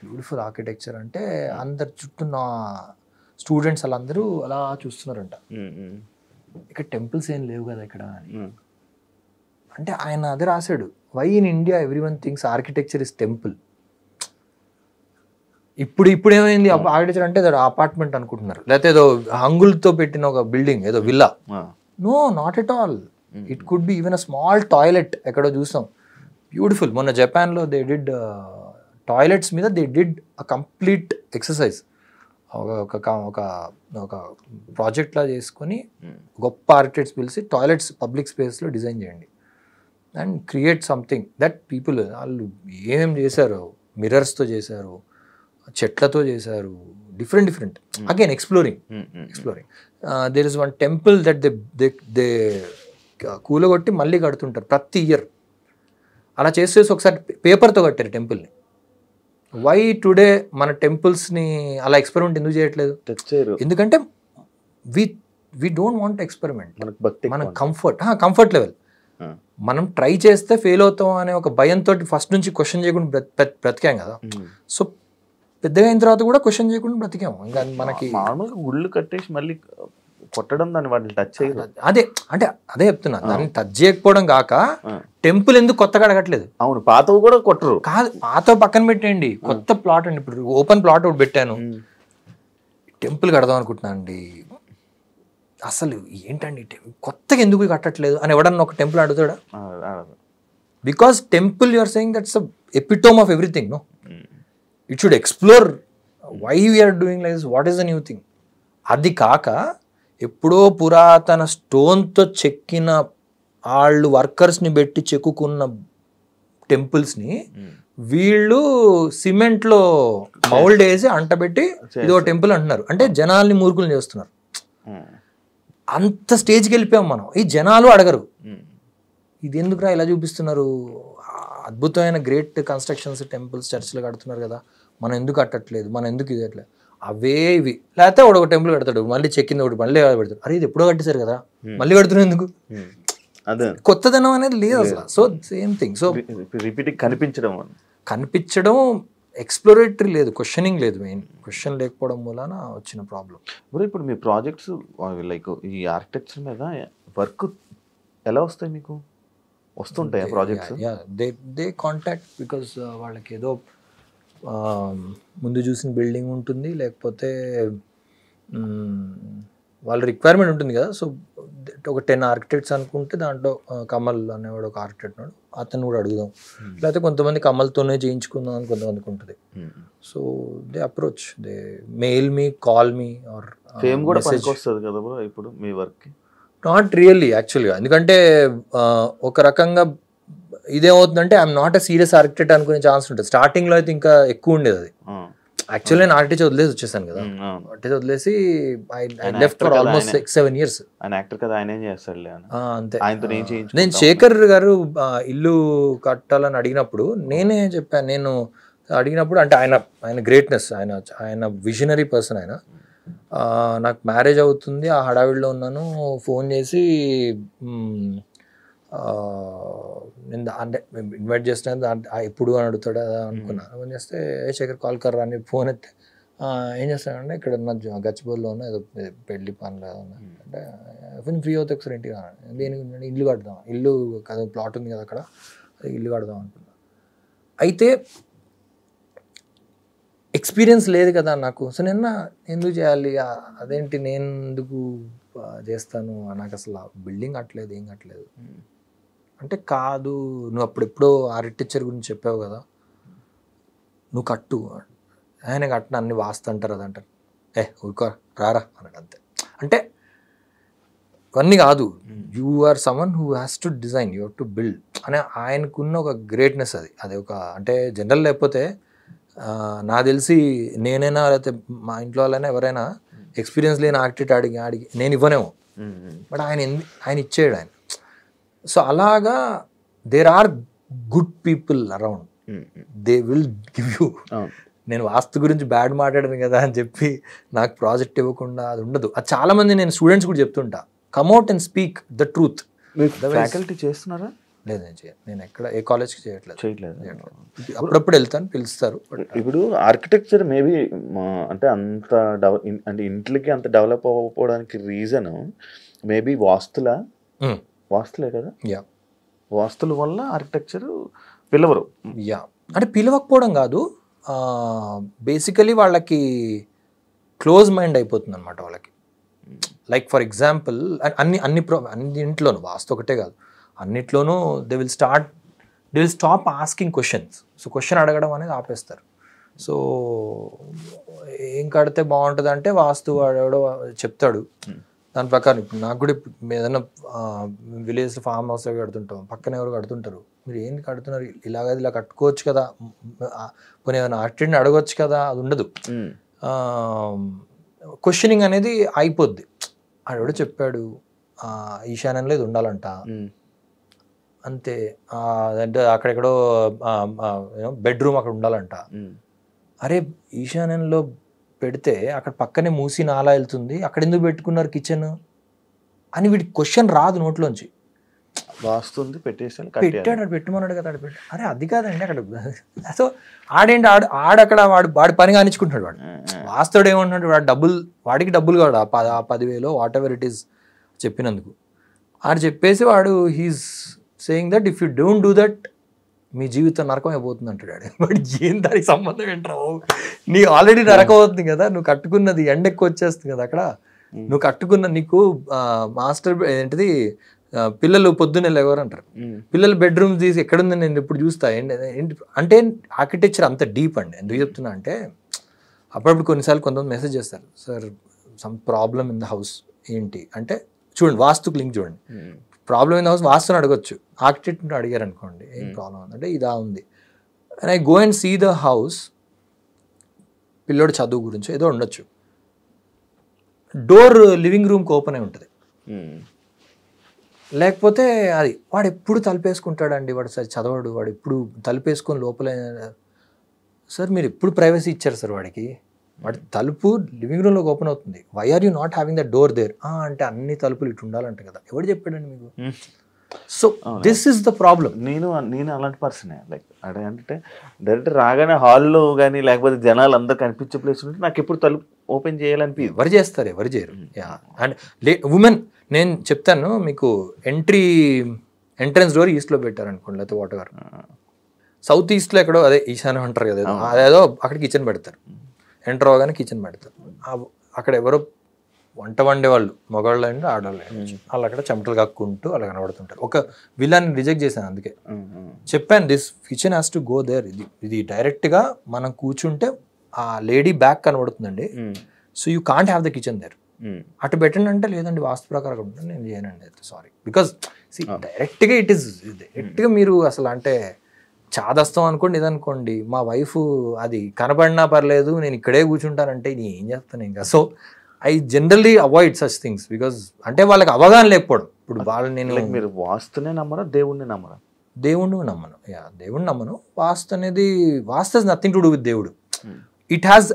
బ్యూటిఫుల్ ఆర్కిటెక్చర్ అంటే అందరు చుట్టూ నా స్టూడెంట్స్ వాళ్ళందరూ అలా చూస్తున్నారంట. ఇక్కడ టెంపుల్స్ ఏం లేవు కదా ఇక్కడ అని. అంటే ఆయన అదే రాశాడు, why in India everyone thinks architecture is temple. ఇప్పుడు ఏమైంది ఆర్కిటెక్చర్ అంటే అపార్ట్మెంట్ అనుకుంటున్నారు, లేకపోతే ఏదో హంగులతో పెట్టిన ఒక బిల్డింగ్ ఏదో villa. No, not at all. It could be even a small toilet. ఎక్కడో చూసాం బ్యూటిఫుల్. మొన్న జపాన్లో దే డిడ్ టాయిలెట్స్ మీద they did a complete exercise. ఒక ప్రాజెక్ట్లా చేసుకొని గొప్ప ఆర్కిటెక్ట్స్ పిలిచి టాయిలెట్స్ పబ్లిక్ స్పేస్లో డిజైన్ చేయండి and create something that people. వాళ్ళు ఏమేం చేశారు, మిర్రర్స్తో చేశారు, చెట్లతో చేశారు, different again exploring. There is one temple that they కూలగొట్టి మళ్ళీ కడుతుంటారు ప్రతి ఇయర్. అలా చేసేసి ఒకసారి పేపర్తో కట్టారు టెంపుల్ని. వై టుడే మన టెంపుల్స్ని అలా ఎక్స్పెరిమెంట్ ఎందుకు చేయట్లేదు? ఎందుకంటే వి డోంట్ వాంట్ ఎక్స్పెరిమెంట్. మన కంఫర్ట్ లెవెల్ మనం ట్రై చేస్తే ఫెయిల్ అవుతాం అనే ఒక భయంతో ఫస్ట్ నుంచి క్వశ్చన్ చేయకుండా బ్రతికాం కదా. సో పెద్దగా అయిన తర్వాత కూడా క్వశ్చన్ చేయకుండా బ్రతికాము. ఇంకా మనకి నార్మల్గా గుళ్ళు కట్టేసి మళ్ళీ కొట్టడం, దాన్ని వాటిని టచ్ చేయదు. అదే చెప్తున్నా, దాన్ని టచ్ చేయకపోవడం కాక టెంపుల్ ఎందుకు కొత్తగా అడగట్లేదు? అవును, పాతవి కూడా కొట్టరు. కాదు, పాత పక్కన పెట్టేయండి, కొత్త ప్లాట్ అండి. ఇప్పుడు ఓపెన్ ప్లాట్ ఒకటి పెట్టాను, టెంపుల్ కడదాం అనుకుంటున్నాను అండి. అసలు ఏంటండి కొత్తగా ఎందుకు కట్టట్లేదు అని ఎవడన్నా ఒక టెంపుల్ అడుగుతాడా? Because temple you are saying that's epitome of everything. No, it should explore why we are doing like this, what is the new thing. అది కాక ఎప్పుడో పురాతన స్టోన్తో చెక్కిన వాళ్ళు వర్కర్స్ని పెట్టి చెక్కుకున్న టెంపుల్స్ని వీళ్ళు సిమెంట్లో మౌల్డ్ వేసి అంటబెట్టి ఇదో టెంపుల్ అంటున్నారు. అంటే జనాల్ని మూర్ఖులు చేస్తున్నారు. అంత స్టేజ్కి వెళ్ళిపోయాం మనం. ఈ జనాలు అడగరు ఇది ఎందుకురా ఇలా చూపిస్తున్నారు, అద్భుతమైన గ్రేట్ కన్స్ట్రక్షన్స్ టెంపుల్స్ చర్చ్లు కడుతున్నారు కదా, మనం ఎందుకు కట్టట్లేదు, మనం ఎందుకు ఇది అట్లేదు, అవే ఇవి. లేకపోతే ఒక టెంపుల్ కడతాడు, మళ్ళీ చెక్కింది ఒకటి మళ్ళీ పెడతాడు, అరే ఇది ఎప్పుడో కట్టేశారు కదా మళ్ళీ కడుతున్నారు ఎందుకు, కొత్తదనం అనేది లేదు అసలు. So same thing. So repeating కనిపించడం ఎక్స్ప్లోరేటరీ లేదు, క్వశ్చనింగ్ లేదు. మెయిన్ క్వశ్చన్ లేకపోవడం వలన వచ్చిన ప్రాబ్లం. ఇప్పుడు మీ ప్రాజెక్ట్స్ లైక్ ఈ ఆర్కిటెక్చర్ మీద వర్క్ ఎలా వస్తాయి మీకు, వస్తుంటాయి ప్రాజెక్ట్స్? దే కాంటాక్ట్ బికాస్ వాళ్ళకి ఏదో ముందు చూసిన బిల్డింగ్ ఉంటుంది, లేకపోతే వాళ్ళ రిక్వైర్మెంట్ ఉంటుంది కదా. సో ఒక 10 ఆర్కిటెక్ట్స్ అనుకుంటే దాంట్లో కమల్ అనేవాడు ఒక ఆర్కిటెక్ట్ ఉన్నాడు, అతను కూడా అడుగుదాం. లేకపోతే కొంతమంది కమల్తోనే చేయించుకుందాం అని కొంతమందికి ఉంటుంది. So they approach, they mail me, call me or fame కూడా పనికొస్తుంది కదా బ్రో ఇప్పుడు మీ వర్క్? నాట్ రియల్లీ యాక్చువల్గా, ఎందుకంటే ఒక రకంగా ఇదేమవుతుందంటే I'm not a serious architect అనుకునే ఛాన్స్ ఉంటుంది. స్టార్టింగ్లో అయితే ఇంకా ఎక్కువ ఉండేది అది. యాక్చువల్లీ నేను ఆర్కిటెక్చర్ వదిలేసి వచ్చేసాను కదా, ఆర్కిటెక్చర్ వదిలేసి I left for almost 6-7 years. అంతే. నేను శేఖర్ గారు ఇల్లు కట్టాలని అడిగినప్పుడు నేనే చెప్పాను, నేను అడిగినప్పుడు అంటే ఆయన గ్రేట్నెస్, ఆయన విజనరీ పర్సన్. ఆయన నాకు మ్యారేజ్ అవుతుంది, ఆ హడావిడిలో ఉన్నాను, ఫోన్ చేసి నేను అంటే ఇన్వైట్ చేస్తున్నా ఎప్పుడు అని అడుగుతాడు అనుకున్నాను. ఫోన్ చేస్తే శేఖర్ కాల్ కర్రా అని ఫోన్ ఎత్తే ఏం చేస్తానంటే ఇక్కడ ఉన్న గచ్చిబౌలిలో ఉన్న ఏదో పెళ్లి పనులు అంటే కొంచెం ఫ్రీ అవుతాయి ఒకసారి ఇంటికి దేనికి ఇల్లు కడదాం, ఇల్లు కదా ప్లాట్ ఉంది కదా అక్కడ, ఇల్లు కడదాం అనుకున్నా. అయితే ఎక్స్పీరియన్స్ లేదు కదా నాకు. సో నేను ఎందుకు చేయాలి, అదేంటి నేను ఎందుకు చేస్తాను, నాకు అసలు బిల్డింగ్ కట్టలేదు, ఏం కట్టలేదు అంటే. కాదు, నువ్వు అప్పుడెప్పుడో ఆర్కిటెక్చర్ గురించి చెప్పావు కదా, నువ్వు కట్టు. ఆయన కట్టిన అన్ని వాస్తు అంటారు అదంటారు, ఊరుకో రారా అన్నాడు అంతే. అంటే ఇవన్నీ కాదు, you are someone who has to design, you have to build అనే ఆయనకున్న ఒక గ్రేట్నెస్ అది. అది ఒక అంటే జనరల్. లేకపోతే నాకు తెలిసి నేనైనా లేకపోతే మా ఇంట్లో వాళ్ళైనా ఎవరైనా ఎక్స్పీరియన్స్ లేని ఆర్కిటెక్ట్ అడిగి నేను ఇవ్వనేమో, బట్ ఆయన ఇచ్చేయడు ఆయన. సో అలాగా there are good people around, they will give you. నేను వాస్తు గురించి బ్యాడ్ మాట్లాడాను కదా అని చెప్పి నాకు ప్రాజెక్ట్ ఇవ్వకుండా అది ఉండదు. అది చాలా మంది నేను స్టూడెంట్స్ కూడా చెప్తుంటా, come out and speak the truth. Faculty చేస్తున్నారా? లేదు, నేను చేయను. నేను ఎక్కడ ఏ కాలేజ్కి చేయట్లేదు. అప్పుడప్పుడు వెళ్తాను, పిలుస్తారు. ఇప్పుడు ఆర్కిటెక్చర్ మేబీ అంటే అంత అంటే ఇంట్లోకి అంత డెవలప్ అవ్వకపోవడానికి రీజన్ మేబీ వాస్తులే కదా. వాస్తుల వల్ల ఆర్కిటెక్చర్ పిలవరు. అంటే పిలవకపోవడం కాదు, బేసికలీ వాళ్ళకి క్లోజ్ మైండ్ అయిపోతుంది అనమాట వాళ్ళకి. లైక్ ఫర్ ఎగ్జాంపుల్ అన్నింట్లోనూ, వాస్తు ఒకటే కాదు, అన్నిట్లోనూ they will stop asking questions. So question అడగడం అనేది ఆపేస్తారు. సో ఏం కడితే బాగుంటుంది అంటే వాస్తు వాడు చెప్తాడు, దాని ప్రకారం. ఇప్పుడు నాకు కూడా ఏదైనా విలేజ్ ఫామ్ హౌస్ కడుతుంటాం, పక్కన ఎవరు కడుతుంటారు, మీరు ఏంటి కడుతున్నారు, ఇలా కట్టుకోవచ్చు కదా, పోనీ ఏమైనా ఆర్కిటెక్ట్ని అడగవచ్చు కదా, అది ఉండదు. క్వశ్చనింగ్ అనేది అయిపోద్ది. ఆడెవడో చెప్పాడు ఈశాన్యంలో ఇది ఉండాలంట అంతే, అంటే అక్కడెక్కడో బెడ్రూమ్ అక్కడ ఉండాలంట. అరే ఈశాన్యంలో పెడితే అక్కడ పక్కనే మూసి నాలా వెళ్తుంది, అక్కడ ఎందుకు పెట్టుకున్నారు కిచెన్ అని వీడికి క్వశ్చన్ రాదు నోట్లోంచి. వాస్తుంది పెట్టాడు, పెట్టమన్నాడు కదా, అరే అది కాదండి అక్కడ. సో ఆడేంటి ఆడక్కడ వాడి పని కానిచ్చుకుంటున్నాడు. వాడు వాస్తుడు ఏమంటున్నాడు, వాడికి డబ్బులు కాదు, 10,000 వాట్ ఎవర్ ఇట్ ఈస్ చెప్పినందుకు. ఆడు చెప్పేసి వాడు he's saying that if you don't do that మీ జీవితం నరకం అయిపోతుంది అంటాడు. బట్ ఏం దానికి సంబంధం ఏంట్రావు, నీకు ఆల్రెడీ నరకం అవుతుంది కదా, నువ్వు కట్టుకున్నది ఎండ ఎక్కువ వచ్చేస్తుంది కదా అక్కడ, నువ్వు కట్టుకున్న నీకు మాస్టర్ ఏంటిది పిల్లలు పొద్దున్నే లేవరు అంటారు, పిల్లలు బెడ్రూమ్ తీసి ఎక్కడుంది నేను ఇప్పుడు చూస్తా ఏంటి అంటే. ఆర్కిటెక్చర్ అంత డీప్ అండి. ఎందుకు చెప్తున్నా అంటే అప్పుడప్పుడు కొన్నిసార్లు కొంతమంది మెసేజ్ చేస్తారు, sir some problem in the house ఏంటి అంటే, చూడండి వాస్తుకు లింక్ చూడండి, ప్రాబ్లం ఇన్ ద హౌస్ వాస్తుని అడగొచ్చు, ఆర్కిటెక్ట్ అడిగారు అనుకోండి ఏం ప్రాబ్లం ఉందంటే ఇదా ఉంది. And I go and see the house, పిల్లోడు చదువు గురించి ఏదో ఉండొచ్చు, డోర్ లివింగ్ రూమ్కి ఓపెన్ అయి ఉంటుంది. లేకపోతే అది వాడు ఎప్పుడు తలుపేసుకుంటాడండి, వాడు సరే చదవడు, వాడు ఎప్పుడు తలుపేసుకొని లోపలే. సార్ మీరు ఎప్పుడు ప్రైవసీ ఇచ్చారు సార్ వాడికి? వాడి తలుపు లివింగ్ రూమ్లోకి ఓపెన్ అవుతుంది. Why are you not having the door there? అంటే అన్ని తలుపులు ఇటు ఉండాలంట కదా. ఎవడు చెప్పాడండి మీకు? So this is the problem. నేను అలాంటి పర్సనే. లైక్ అంటే డైరెక్ట్ రాగానే హాల్లో కానీ లేకపోతే జనాలు అందరు కనిపించే ప్లేస్ ఉంటే నాకు ఎప్పుడు తలుపు ఓపెన్ చేయాలనిపి. ఎవరు చేస్తారు? ఎవరు చేయరు. అండ్ ఉమెన్, నేను చెప్తాను మీకు, ఎంట్రన్స్ డోర్ ఈస్ట్లో పెట్టారు అనుకోండి, లేకపోతే వాట్ ఎవర్, సౌత్ ఈస్ట్లో ఎక్కడో అదే ఈశాన్యం అంటారు కదా, అదేదో అక్కడ కిచెన్ పెడతారు. ఎంటర్ అవగానే కిచెన్ పెడతారు. అక్కడ ఎవరో వంట వండే వాళ్ళు, మగవాళ్ళు అండి ఆడవాళ్ళు అండి, వాళ్ళు అక్కడ చెమటలు కక్కుంటూ అలా కనబడుతుంటారు. ఒక విలాన్ని రిజెక్ట్ చేశాను, అందుకే చెప్పాను this kitchen has to go there. ఇది డైరెక్ట్గా మనం కూర్చుంటే ఆ లేడీ బ్యాక్ కనబడుతుందండి. So you can't have the kitchen there. అటు పెట్టండి అంటే లేదండి వాస్తు ప్రకారం ఉంటుంది, నేను చేయనండి, సారీ. బికాస్ డైరెక్ట్గా ఇట్ ఈస్ డైరెక్ట్గా మీరు అసలు అంటే చాదస్తాం అనుకోండి, ఇదనుకోండి మా వైఫ్ అది కనబడినా పర్లేదు నేను ఇక్కడే కూర్చుంటానంటే ఇది ఏం చేస్తాను ఇంకా. So I generally avoid such things because అంటే వాళ్ళకి అవగాహన లేకపోవడం. ఇప్పుడు వాళ్ళు నేను మీరు వాస్తునే నమ్మరా, దేవుణ్ణి నమ్మరా? దేవుణ్ణి నమ్మను. దేవుణ్ణి నమ్మను. వాస్తు అనేది, vastu has nothing to do with దేవుడు. It has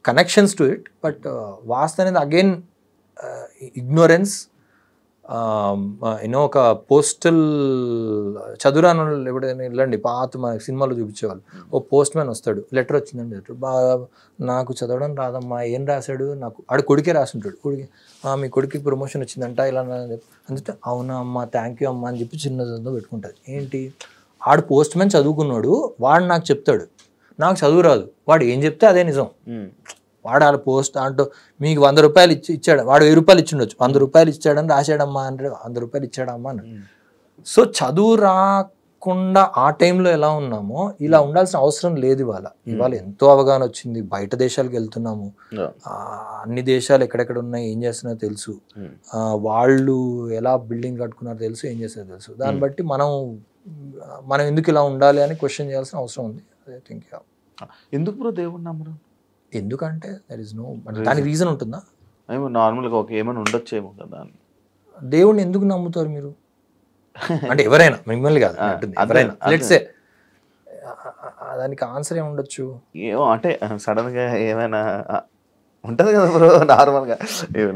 connections to it, but vastu అనేది అగైన్ ఇగ్నోరెన్స్. ఒక పోస్టల్ చదువురాను ఎప్పుడైనా వెళ్ళండి, పాత మన సినిమాలో చూపించేవాళ్ళు, ఓ పోస్ట్ మ్యాన్ వస్తాడు, లెటర్ వచ్చిందండి, లెటర్ బాగా నాకు చదవడం రాదమ్మా, ఏం రాశాడు, నాకు ఆడు కొడుకే రాసుంటాడు, కొడుకు మీ కొడుకు ప్రమోషన్ వచ్చిందంట ఇలా అందుకే అవునా అమ్మ థ్యాంక్ యూ అమ్మ అని చెప్పి చిన్నదంతా పెట్టుకుంటుంది. ఏంటి, ఆడు పోస్ట్ మ్యాన్ చదువుకున్నాడు, వాడు నాకు చెప్తాడు, నాకు చదువు రాదు, వాడు ఏం చెప్తే అదే నిజం. వాడు వాళ్ళ పోస్ట్ అంటూ మీకు 100 రూపాయలు ఇచ్చాడు, వాడు 1000 రూపాయలు ఇచ్చిండొచ్చు, 100 రూపాయలు ఇచ్చాడని రాశాడమ్మా అంటే 100 రూపాయలు ఇచ్చాడమ్మా అని. సో చదువు రాకుండా ఆ టైంలో ఎలా ఉన్నామో ఇలా ఉండాల్సిన అవసరం లేదు. ఇవాళ ఎంతో అవగాహన వచ్చింది, బయట దేశాలకు వెళ్తున్నాము, అన్ని దేశాలు ఎక్కడెక్కడ ఉన్నాయి ఏం చేస్తున్నారో తెలుసు, వాళ్ళు ఎలా బిల్డింగ్ కట్టుకున్నారో తెలుసు, ఏం చేస్తారో తెలుసు. దాన్ని బట్టి మనం ఎందుకు ఇలా ఉండాలి అని క్వశ్చన్ చేయాల్సిన అవసరం ఉంది. ఐ థింక్ ఎందుకు బ్రో దేవుడు నమ్మరు? ఎందుకంటే దర్ ఇస్ నో, దానికి రీజన్ ఉంటుందా? నార్మల్గా ఏమైనా ఉండొచ్చేమో కదా. దేవుడిని ఎందుకు నమ్ముతారు మీరు అంటే ఎవరైనా, మిమ్మల్ని కాదు ఎవరైనా, లెట్స్ సే దానికి ఆన్సర్ ఏమి ఉండొచ్చు? ఏమో అంటే సడన్గా ఏమైనా ఉంటుంది కదా బ్రో. నార్మల్గా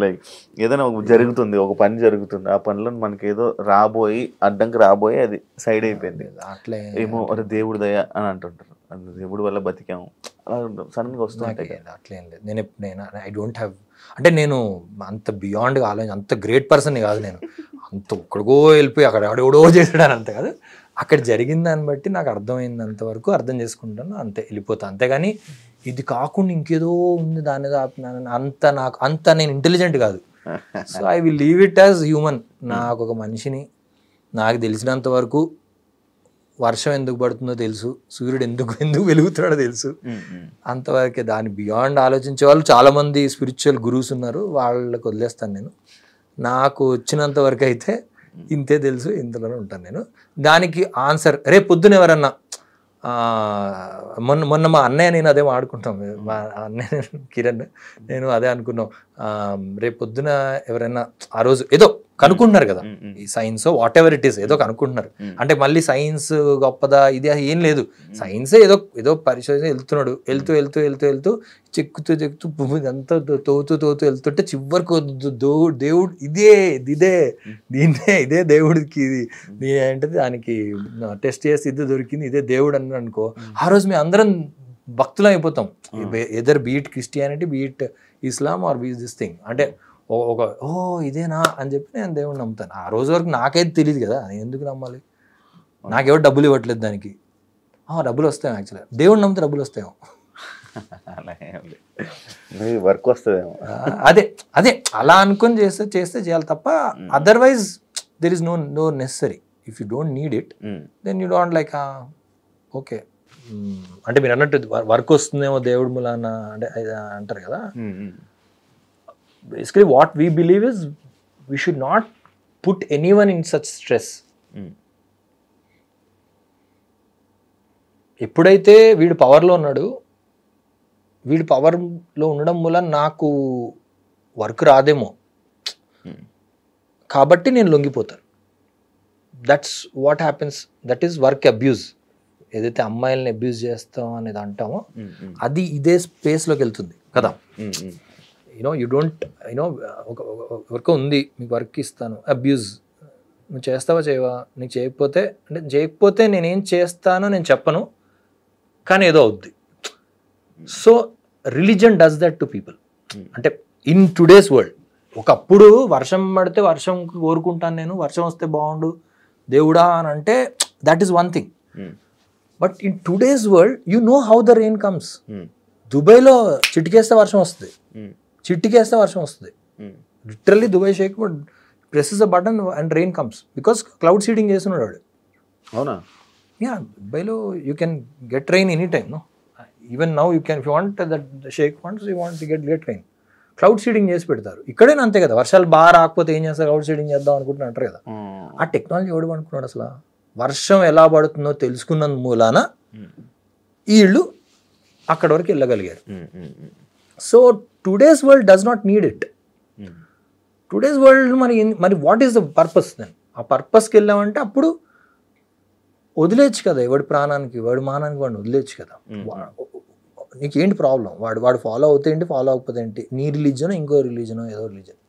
లైక్ ఏదైనా జరుగుతుంది, ఒక పని జరుగుతుంది, ఆ పనిలో మనకి ఏదో అడ్డంకి రాబోయి అది సైడ్ అయిపోయింది, అట్లే ఏమో అరే దేవుడి దయ అని అంటుంటారు, దేవుడి వల్ల బతికాము, అలా సడన్గా వస్తుంటాయి. అట్లేం లేదు. నేను ఐ డోంట్ హ్యావ్, అంటే నేను అంత బియాండ్గా ఆలోచన, అంత గ్రేట్ పర్సన్ కాదు నేను, అంత ఒక్కడికో వెళ్ళిపోయి అక్కడ ఎవడో చేసాడని అంత కాదు. అక్కడ జరిగిన దాన్ని బట్టి నాకు అర్థమైనంత వరకు అర్థం చేసుకుంటాను, అంతే వెళ్ళిపోతాను. అంతేగాని ఇది కాకుండా ఇంకేదో ఉంది దాని ఏదో ఆపినాను అంత నేను ఇంటెలిజెంట్ కాదు. So I will leave it as human. నాకు ఒక మనిషిని, నాకు తెలిసినంత వరకు వర్షం ఎందుకు పడుతుందో తెలుసు, సూర్యుడు ఎందుకు వెలుగుతున్నాడో తెలుసు, అంతవరకే. దాని బియాండ్ ఆలోచించే వాళ్ళు చాలామంది స్పిరిచువల్ గురూస్ ఉన్నారు, వాళ్ళకి వదిలేస్తాను నేను. నాకు వచ్చినంత వరకు అయితే ఇంతే తెలుసు, ఇంతలోనే ఉంటాను నేను. దానికి ఆన్సర్ రేపు పొద్దున ఎవరన్నా, మొన్న మా అన్నయ్య నేను అదే ఆడుకుంటాం, మా అన్నయ్య కిరణ్ నేను అదే అనుకున్నాం, రేపు పొద్దున ఎవరైనా ఆ రోజు ఏదో కనుక్కుంటున్నారు కదా, ఈ science what ever it is ఏదో కనుక్కుంటున్నారు, అంటే మళ్ళీ సైన్స్ గొప్పదా ఇది ఏం లేదు, సైన్సే ఏదో పరిశోధన వెళ్తూ చెక్కుతూ పువ్వు అంతా తోతూ వెళ్తుంటే చివరికి దేవుడు ఇదే దేవుడికి ఇది ఏంటది దానికి టెస్ట్ చేసి ఇది దొరికింది ఇదే దేవుడు అని అనుకో, ఆ రోజు మేము అందరం భక్తులం అయిపోతాం. Either be it Christianity, be it Islam or be it this thing, అంటే ఇదేనా అని చెప్పి నేను దేవుడిని నమ్ముతాను. ఆ రోజు వరకు నాకైతే తెలియదు కదా, నేను ఎందుకు నమ్మాలి, నాకెవరు డబ్బులు ఇవ్వట్లేదు దానికి. డబ్బులు వస్తాయి, యాక్చువల్గా దేవుడిని నమ్మితే డబ్బులు వస్తాయేమో, వర్క్ వస్తుందేమో. అదే అలా అనుకొని చేస్తే చేయాలి తప్ప, otherwise there is no necessary. If you don't need it then you don't like okay. అంటే మీరు అన్నట్టు వర్క్ వస్తుందేమో దేవుడు మూలాన అంటే అంటారు కదా. Basically what we believe is we should not put anyone in such stress. ఎప్పుడైతే వీడు పవర్లో ఉన్నాడు, వీడు పవర్లో ఉండడం వల్ల నాకు వర్క్ రాదేమో కాబట్టి నేను లొంగిపోతాను. That's what happens. That is work abuse. ఏదైతే అమ్మాయిల్ని అబ్యూజ్ చేస్తాం అనేది అంటామో అది ఇదే స్పేస్లోకి వెళ్తుంది కదా. యూనో యూ డోంట్ యూనో ఒక వర్క్ ఉంది, మీకు వర్క్ ఇస్తాను, అబ్యూజ్. నువ్వు చేస్తావా చేయవా, నీకు చేయకపోతే నేనేం చేస్తానో నేను చెప్పను, కానీ ఏదో అవుద్ది. So religion does that to people. అంటే ఇన్ టుడేస్ వరల్డ్, ఒకప్పుడు వర్షం పడితే వర్షం కోరుకుంటాను నేను, వర్షం వస్తే బాగుండు దేవుడా అని అంటే that is one thing. But in today's world you know how the rain comes. దుబాయ్లో చిటికేస్తే వర్షం వస్తుంది, literally Dubai sheikh presses a button and rain comes because cloud seeding చేస్తున్నాడు వాడు. అవునా? యా, దుబాయ్లో you can get rain any time. No, even now you can, if you want that sheikh wants, you want get rain. Cloud seeding చేసి పెడతారు. ఇక్కడైనా అంతే కదా, వర్షాలు బాగా రాకపోతే ఏం చేస్తారు, క్లౌడ్ సీడింగ్ చేద్దాం అనుకుంటున్నారు అంటారు కదా. ఆ టెక్నాలజీ ఎవడు అనుకున్నాడు అసలు? వర్షం ఎలా పడుతుందో తెలుసుకున్నందు మూలాన వీళ్ళు అక్కడ వరకు వెళ్ళగలిగారు. So today's world does not need it. Today's world మరి what is the purpose then? ఆ పర్పస్కి వెళ్ళామంటే అప్పుడు వదిలేచ్చు కదా, ఎవడి ప్రాణానికి వాడి మానానికి వాడిని వదిలేచ్చు కదా. నీకేంటి ప్రాబ్లం? వాడు ఫాలో అవుతే ఏంటి, ఫాలో అవ్వకపోతే ఏంటి? నీ రిలీజన్, ఇంకో రిలీజన్, ఏదో రిలీజన్.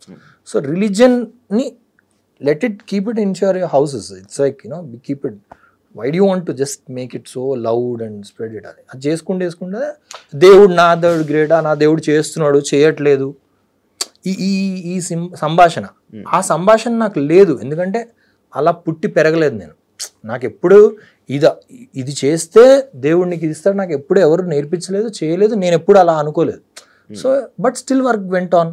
సో రిలీజన్ని let it, keep it in your houses. It's like, you know, keep it. Why do you want to just make it so loud and spread it? అది చేసుకుంటే దేవుడు, నా దేవుడు గ్రేటా, నా దేవుడు చేస్తున్నాడు, చేయట్లేదు, ఈ సంభాషణ, ఆ సంభాషణ నాకు లేదు. ఎందుకంటే అలా పుట్టి పెరగలేదు నేను. నాకు ఎప్పుడు ఇది చేస్తే దేవుడు నీకు ఇది ఇస్తాడు నాకు ఎప్పుడు ఎవరు నేర్పించలేదు, చేయలేదు, నేను ఎప్పుడు అలా అనుకోలేదు. So but still work went on.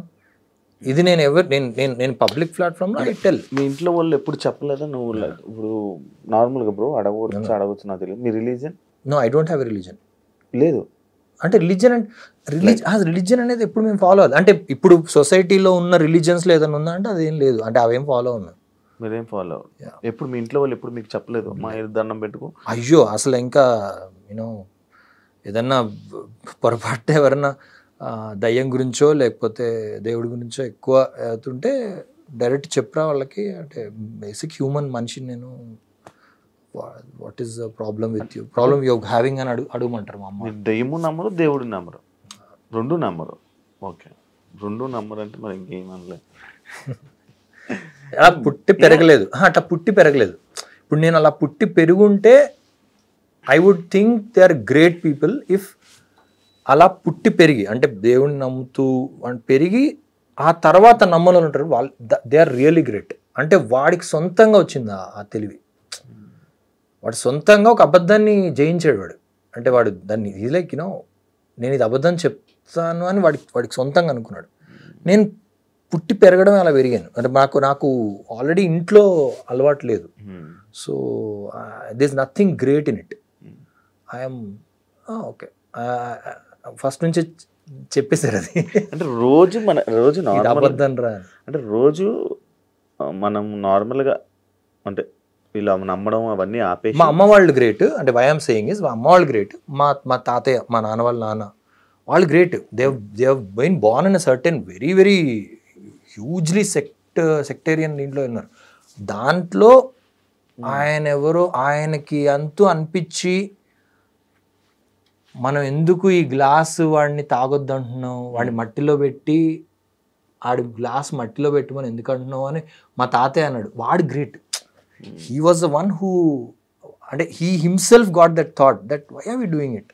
ఇది నేను పబ్లిక్ ప్లాట్ఫామ్లో ఐ టెల్. మీ ఇంట్లో వాళ్ళు ఎప్పుడు చెప్పలేదా నువ్వు ఇప్పుడు నార్మల్గా బ్రో అడగవచ్చు నాకు తెలియదు, మీ religion? No, I don't have a religion. లేదు అంటే రిలీజన్ అనేది ఎప్పుడు మేము ఫాలో అవ్వాలి అంటే, ఇప్పుడు సొసైటీలో ఉన్న రిలీజన్స్లో ఏదైనా ఉందా అంటే అదేం లేదు. అంటే అవేం ఫాలో ఉన్నాం. మీరేం ఫాలో అవ్వాలి? ఎప్పుడు మీ ఇంట్లో వాళ్ళు ఎప్పుడు మీకు చెప్పలేదు మా దండం పెట్టుకో? అయ్యో, అసలు ఇంకా యూనో ఏదన్నా పొరపాటు ఎవరన్నా దయ్యం గురించో లేకపోతే దేవుడి గురించో ఎక్కువ అవుతుంటే డైరెక్ట్ చెప్పరా వాళ్ళకి. అంటే బేసిక్ హ్యూమన్ మనిషిని నేను, what is the problem with you, problem you having అని అడగమంటారు మా అమ్మ. దయ్యము నమ్మరు, దేవుడు నమ్మరు, రెండు నమ్మరు. ఓకే, రెండు నమ్మరు అంటే మరి ఇంకేం అనలేదు. అలా పుట్టి పెరగలేదు, అట్లా పుట్టి పెరగలేదు. ఇప్పుడు నేను అలా పుట్టి పెరుగుంటే I would think they are great people. If అలా పుట్టి పెరిగి, అంటే దేవుడిని నమ్ముతూ పెరిగి ఆ తర్వాత నమ్మలు ఉంటారు వాళ్ళు, దే ఆర్ రియల్లీ గ్రేట్. అంటే వాడికి సొంతంగా వచ్చింది ఆ తెలివి. వాడు సొంతంగా ఒక అబద్ధాన్ని జయించాడు వాడు. అంటే వాడు దాన్ని ఇది లైక్ యూనో నేను ఇది అబద్ధం చెప్తాను అని వాడికి సొంతంగా అనుకున్నాడు. నేను పుట్టి పెరగడం అలా పెరిగాను. అంటే నాకు ఆల్రెడీ ఇంట్లో అలవాటు లేదు. So this nothing great in it. I'm okay, first నుంచి చెప్పేశారు అది. అంటే రోజు అబద్ధం రా అంటే రోజు మనం నార్మల్గా అంటే వీళ్ళు నమ్మడం అవన్నీ ఆపేసి. మా అమ్మ వాళ్ళు గ్రేట్. అంటే వై ఐఎమ్ సేయింగ్ ఇస్ మా అమ్మ వాళ్ళు గ్రేట్. మా తాతయ్య, మా నాన్న వాళ్ళ నాన్న వాళ్ళు great. They have been born in a certain very very hugely sectarian దీంట్లో ఉన్నారు. దాంట్లో ఆయన ఎవరో ఆయనకి అంతూ అనిపించి మనం ఎందుకు ఈ గ్లాసు వాడిని తాగొద్దు అంటున్నాం, వాడిని మట్టిలో పెట్టి ఆడి గ్లాస్ మట్టిలో పెట్టమని ఎందుకు అంటున్నావు అని మా తాతయ్య అన్నాడు. వాడు great. He was the one who, అంటే he himself got that thought that why are we doing it.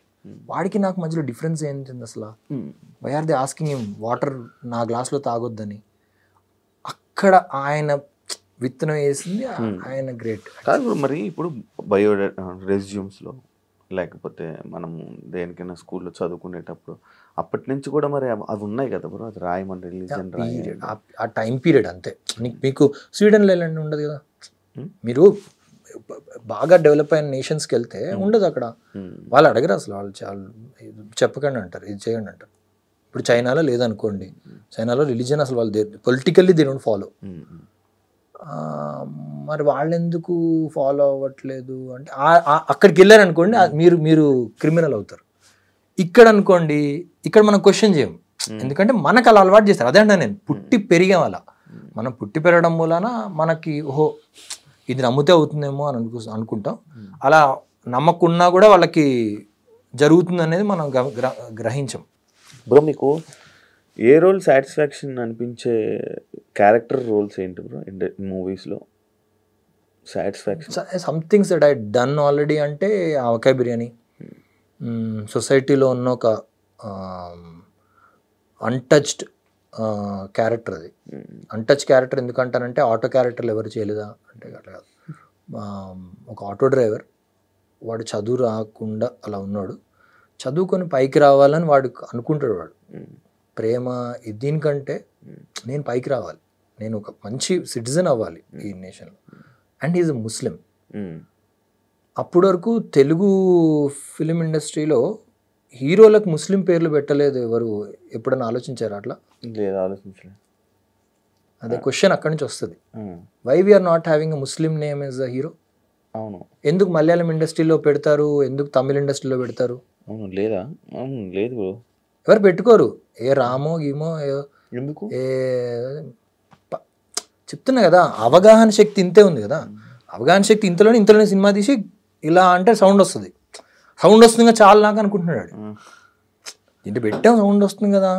వాడికి నాకు మధ్యలో డిఫరెన్స్ ఏంటి అసలు? Why are they asking him water నా గ్లాస్లో తాగొద్దని? అక్కడ ఆయన విత్తనం వేసింది ఆయన గ్రేట్. కాదు మరి ఇప్పుడు బయో రెజ్యూమ్స్లో లేకపోతే మనం దేనికైనా స్కూల్లో చదువుకునేటప్పుడు అప్పటి నుంచి కూడా మరి అవి ఉన్నాయి కదా బ్రో, అది రాయమని రిలీజన్ ఆ టైం పీరియడ్ అంతే. మీకు స్వీడన్లో వెళ్ళండి ఉండదు కదా, మీరు బాగా డెవలప్ అయిన నేషన్స్కి వెళ్తే ఉండదు అక్కడ. వాళ్ళు అడగరు అసలు, వాళ్ళు చాలా చెప్పకండి అంటారు, ఇది చేయండి అంటారు. ఇప్పుడు చైనాలో లేదనుకోండి, చైనాలో రిలీజన్ అసలు వాళ్ళు పొలిటికల్లీ దే డోంట్ ఫాలో. మరి వాళ్ళు ఎందుకు ఫాలో అవ్వట్లేదు అంటే అక్కడికి వెళ్ళారనుకోండి మీరు మీరు క్రిమినల్ అవుతారు. ఇక్కడ అనుకోండి ఇక్కడ మనం క్వశ్చన్ చేయం, ఎందుకంటే మనకు అలా అలవాటు చేస్తారు. అదే అంటే నేను పుట్టి పెరిగాం అలా, మనం పుట్టి పెరగడం మూలాన మనకి ఓహో ఇది నమ్మితే అవుతుందేమో అని అనుకుంటాం. అలా నమ్మకున్నా కూడా వాళ్ళకి జరుగుతుంది అనేది మనం గ్రహించం. బ్రో మీకు ఏ రోల్ సాటిస్ఫాక్షన్ అనిపించే క్యారెక్టర్ రోల్స్ ఏంటి బ్రో మూవీస్లో satisfaction? Somethings that I done already అంటే ఆవకాయ బిర్యానీ, సొసైటీలో ఉన్న ఒక అన్టచ్డ్ క్యారెక్టర్. అది అన్టచ్ క్యారెక్టర్ ఎందుకంటానంటే ఆటో క్యారెక్టర్లు ఎవరు చేయలేదా అంటే అట్లా కాదు. ఒక ఆటో డ్రైవర్, వాడు చదువు రాకుండా అలా ఉన్నాడు, చదువుకొని పైకి రావాలని వాడు అనుకుంటాడు. వాడు ప్రేమ దీనికంటే నేను పైకి రావాలి, నేను ఒక మంచి సిటిజన్ అవ్వాలి ఈ నేషన్లో, అండ్ ఈజ్ అ ముస్లిం. అప్పటి వరకు తెలుగు ఫిలిం ఇండస్ట్రీలో హీరోలకు ముస్లిం పేర్లు పెట్టలేదు ఎవరు, ఎప్పుడైనా ఆలోచించారు అట్లా? లేదు, ఆలోచించలేదు. అదే క్వశ్చన్ అక్కడి నుంచి వస్తుంది. Why we're not having a Muslim name as a hero? అవును, ఎందుకు మలయాళం ఇండస్ట్రీలో పెడతారు, ఎందుకు తమిళ ఇండస్ట్రీలో పెడతారు? అవును, లేదా? అవును, లేదు బ్రో, ఎవరు పెట్టుకోరు. ఏ రామో గీమో ఎందుకు చెప్తున్నా కదా, అవగాహన శక్తి ఇంతే ఉంది కదా. అవగాహన శక్తి ఇంతలోనే సినిమా తీసి ఇలా అంటే సౌండ్ వస్తుంది చాలా నాకు అనుకుంటున్నాడు. దీంట్లో పెట్టాం సౌండ్ వస్తుంది కదా,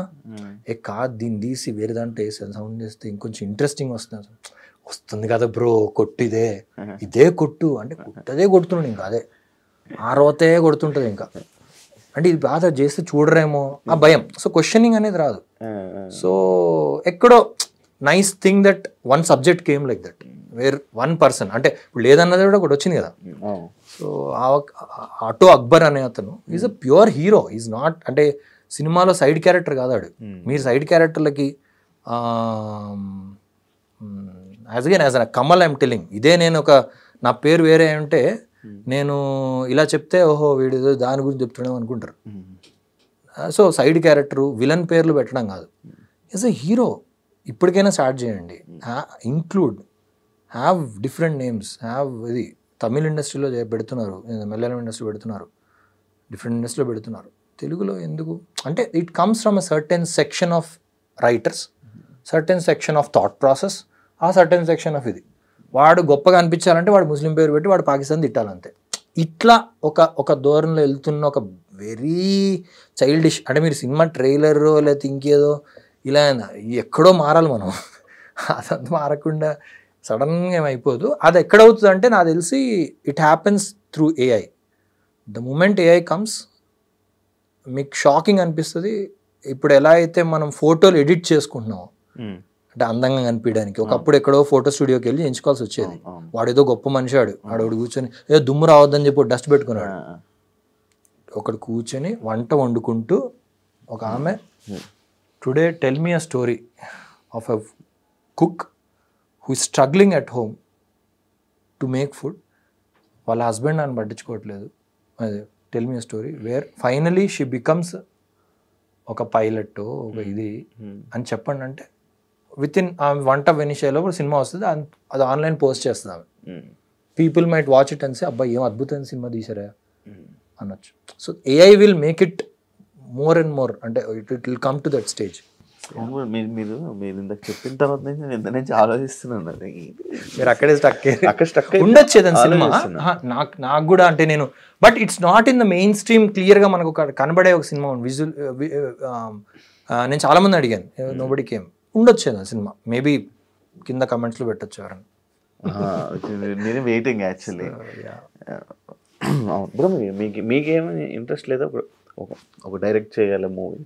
కాదు దీన్ని తీసి వేరే దాంట్లో వేసాను సౌండ్ చేస్తే ఇంకొంచెం ఇంట్రెస్టింగ్ వస్తుంది కదా బ్రో, కొట్టు ఇదే కొట్టు అంటే కొట్టదే కొడుతున్నాడు, ఇంకా అదే ఆరోతే కొడుతుంటుంది ఇంకా అంటే ఇది బాగా చేస్తే చూడరేమో ఆ భయం. సో క్వశ్చనింగ్ అనేది రాదు. సో ఎక్కడో nice thing that one subject came like that where one person అంటే ఇప్పుడు లేదన్నది కూడా ఒకటి వచ్చింది కదా. సో ఆటో అక్బర్ అనే అతను is a pure hero, is not అంటే సినిమాలో సైడ్ క్యారెక్టర్ కాదాడు. మీరు సైడ్ క్యారెక్టర్లకి as a Kamal I'm telling, ఇదే నేను ఒక నా పేరు వేరే అంటే నేను ఇలా చెప్తే ఓహో వీడు దాని గురించి చెప్తున్నాం అనుకుంటారు. సో సైడ్ క్యారెక్టరు విలన్ పేర్లు పెట్టడం కాదు, ఈజ్ అ హీరో. ఇప్పటికైనా స్టార్ట్ చేయండి, include have different names, have ఇది తమిళ ఇండస్ట్రీలో పెడుతున్నారు, మలయాళం ఇండస్ట్రీ పెడుతున్నారు, డిఫరెంట్ ఇండస్ట్రీలో పెడుతున్నారు. తెలుగులో ఎందుకు అంటే it comes from a certain section of writers, certain section of thought process, ఆ సర్టెన్ సెక్షన్ ఆఫ్ ఇది. వాడు గొప్పగా అనిపించాలంటే వాడు ముస్లిం పేరు పెట్టి వాడు పాకిస్తాన్ తిట్టాలంతే. ఇట్లా ఒక ధోరణిలో వెళ్తున్న ఒక వెరీ చైల్డిష్ అంటే మీరు సినిమా ట్రైలర్ లేకపోతే ఇంకేదో ఇలా ఎక్కడో మారాలి మనం, అదంతా మారకుండా సడన్గా ఏమైపోదు. అది ఎక్కడవుతుంది అంటే నాకు తెలిసి it happens through AI. The moment AI comes మీకు షాకింగ్ అనిపిస్తుంది. ఇప్పుడు ఎలా అయితే మనం ఫోటోలు ఎడిట్ చేసుకుంటున్నామో అంటే అందంగా కనిపించడానికి, ఒకప్పుడు ఎక్కడో ఫోటో స్టూడియోకి వెళ్ళి ఎంచుకోవాల్సి వచ్చేది. వాడు ఏదో గొప్ప మనిషి ఆడోడు కూర్చొని ఏదో దుమ్ము రావద్దని చెప్పి డస్ట్ పెట్టుకున్నాడు. ఒకడు కూర్చొని వంట వండుకుంటూ ఒక ఆమె today tell me a story of a cook who is struggling at home to make food, వాళ్ళ హస్బెండ్ నన్ను పట్టించుకోవట్లేదు, అదే tell me a story wear finally she becomes ఒక పైలట్ ఒక ఇది అని చెప్పండి అంటే విత్ ఇన్ వంట వెనిషేలో సినిమా వస్తుంది, అది ఆన్లైన్ పోస్ట్ చేస్తుంది ఆమె. People might watch it and say అబ్బాయి ఏం అద్భుతమైన సినిమా తీసారా అనొచ్చు. So AI will make it more and more అంటే it will come to that stage. మీరు ఇందాక చెప్పిన తర్వాత నేను నుంచి ఆలోచిస్తున్నాను, మీరు అక్కడే స్టక్ ఉండొచ్చు ఏదైనా సినిమా. నాకు కూడా అంటే నేను but it's not in the main stream క్లియర్గా మనకు ఒక కనబడే ఒక సినిమా విజువల్. నేను చాలా మంది అడిగాను, నోబడీ కేమ్. ఉండొచ్చు ఏదైనా సినిమా, మేబీ కింద కమెంట్స్లో పెట్టచ్చు ఎవరన్నా. నేను వెయిటింగ్ యాక్చువల్లీ. బ్రో మీకేమైనా ఇంట్రెస్ట్ లేదా ఒక డైరెక్ట్ చేయాలి మూవీ,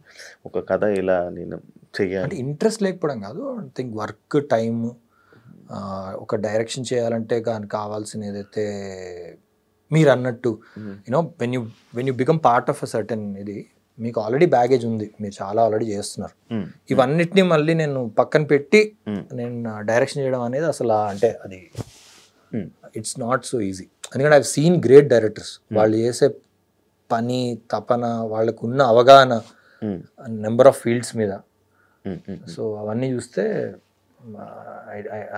ఒక కథ ఇలా నేను చెయ్యాలి అంటే? ఇంట్రెస్ట్ లేకపోవడం కాదు, ఐ థింక్ వర్క్ టైమ్, ఒక డైరెక్షన్ చేయాలంటే కానీ కావాల్సిన ఏదైతే మీరు అన్నట్టు you know when you become part of a certain ఇది, మీకు ఆల్రెడీ బ్యాగేజ్ ఉంది, మీరు చాలా ఆల్రెడీ చేస్తున్నారు. ఇవన్నిటిని మళ్ళీ నేను పక్కన పెట్టి నేను డైరెక్షన్ చేయడం అనేది అసలు అంటే అది ఇట్స్ నాట్ సో ఈజీ. ఎందుకంటే ఐ సీన్ గ్రేట్ డైరెక్టర్స్, వాళ్ళు చేసే పని తపన, వాళ్ళకు ఉన్న అవగాహన నెంబర్ ఆఫ్ ఫీల్డ్స్ మీద. సో అవన్నీ చూస్తే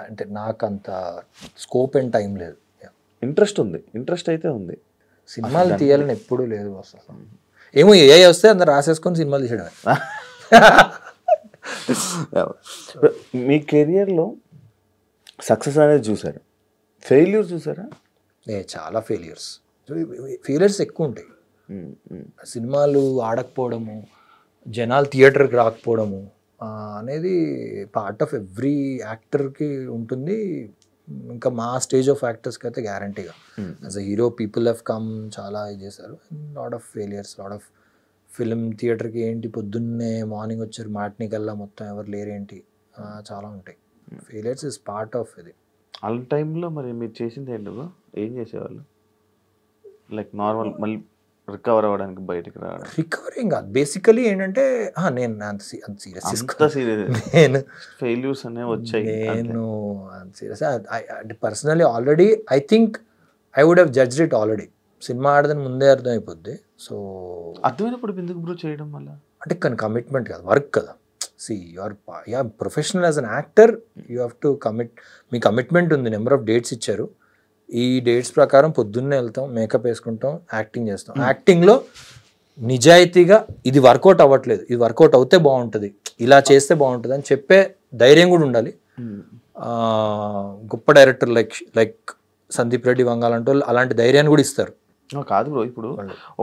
అంటే నాకు అంత స్కోప్ అండ్ టైం లేదు. ఇంట్రెస్ట్ అయితే ఉంది. సినిమాలు తీయాలని ఎప్పుడూ లేదు అసలు. ఏమో ఏఐ వస్తే అందరు రాసేసుకొని సినిమాలు తీసేయడమే. మీ కెరియర్లో సక్సెస్ అనేది చూసారు, ఫెయిల్యూర్ చూసారా? చాలా ఫెయిల్యూర్స్ ఎక్కువ ఉంటాయి. సినిమాలు ఆడకపోవడము, జనాలు థియేటర్కి రాకపోవడము అనేది పార్ట్ ఆఫ్ ఎవ్రీ యాక్టర్కి ఉంటుంది. ఇంకా మా స్టేజ్ ఆఫ్ యాక్టర్స్కి అయితే గ్యారంటీగా as a hero people have come, చాలా ఇది చేశారు. Lot of failures, lot of film థియేటర్కి ఏంటి పొద్దున్నే మార్నింగ్ వచ్చారు మాట్నీ కల్లా మొత్తం ఎవరు లేరేంటి, చాలా ఉంటాయి. ఫెయిలియర్స్ ఇస్ పార్ట్ ఆఫ్ ఇది. అలాంటి టైంలో మరి మీరు చేసింది ఏంటో, ఏం చేసేవాళ్ళు? లైక్ నార్మల్ మళ్ళీ రికవర్ అవ్వడానికి బయటకు రావడం? రికవరింగ్ కాదు, బేసికలీ ఏంటంటే నేను అంత సీరియస్ నేను ఫెయిల్యూర్స్ అనేవి వచ్చాయి. నేను అంత సీరియస్ అంటే personally already I think I would have judged it already. సినిమా ఆడదని ముందే అర్థం అయిపోద్ది. సో అర్థమైనప్పుడు ఎందుకు బ్రో చేయడం వల్ల? అంటే కానీ కమిట్మెంట్ కదా, వర్క్ కదా. See you're professional as an actor, you have to commit. మీ కమిట్మెంట్ ఉంది, నెంబర్ ఆఫ్ డేట్స్ ఇచ్చారు, ఈ డేట్స్ ప్రకారం పొద్దున్నే వెళ్తాం, మేకప్ వేసుకుంటాం, యాక్టింగ్ చేస్తాం. యాక్టింగ్లో నిజాయితీగా ఇది వర్కౌట్ అవ్వట్లేదు, ఇది వర్కౌట్ అవుతే బాగుంటుంది, ఇలా చేస్తే బాగుంటుంది అని చెప్పే ధైర్యం కూడా ఉండాలి. గొప్ప డైరెక్టర్ లైక్ సందీప్ రెడ్డి వంగాలంటే వాళ్ళు అలాంటి ధైర్యాన్ని కూడా ఇస్తారు. కాదు బ్రో, ఇప్పుడు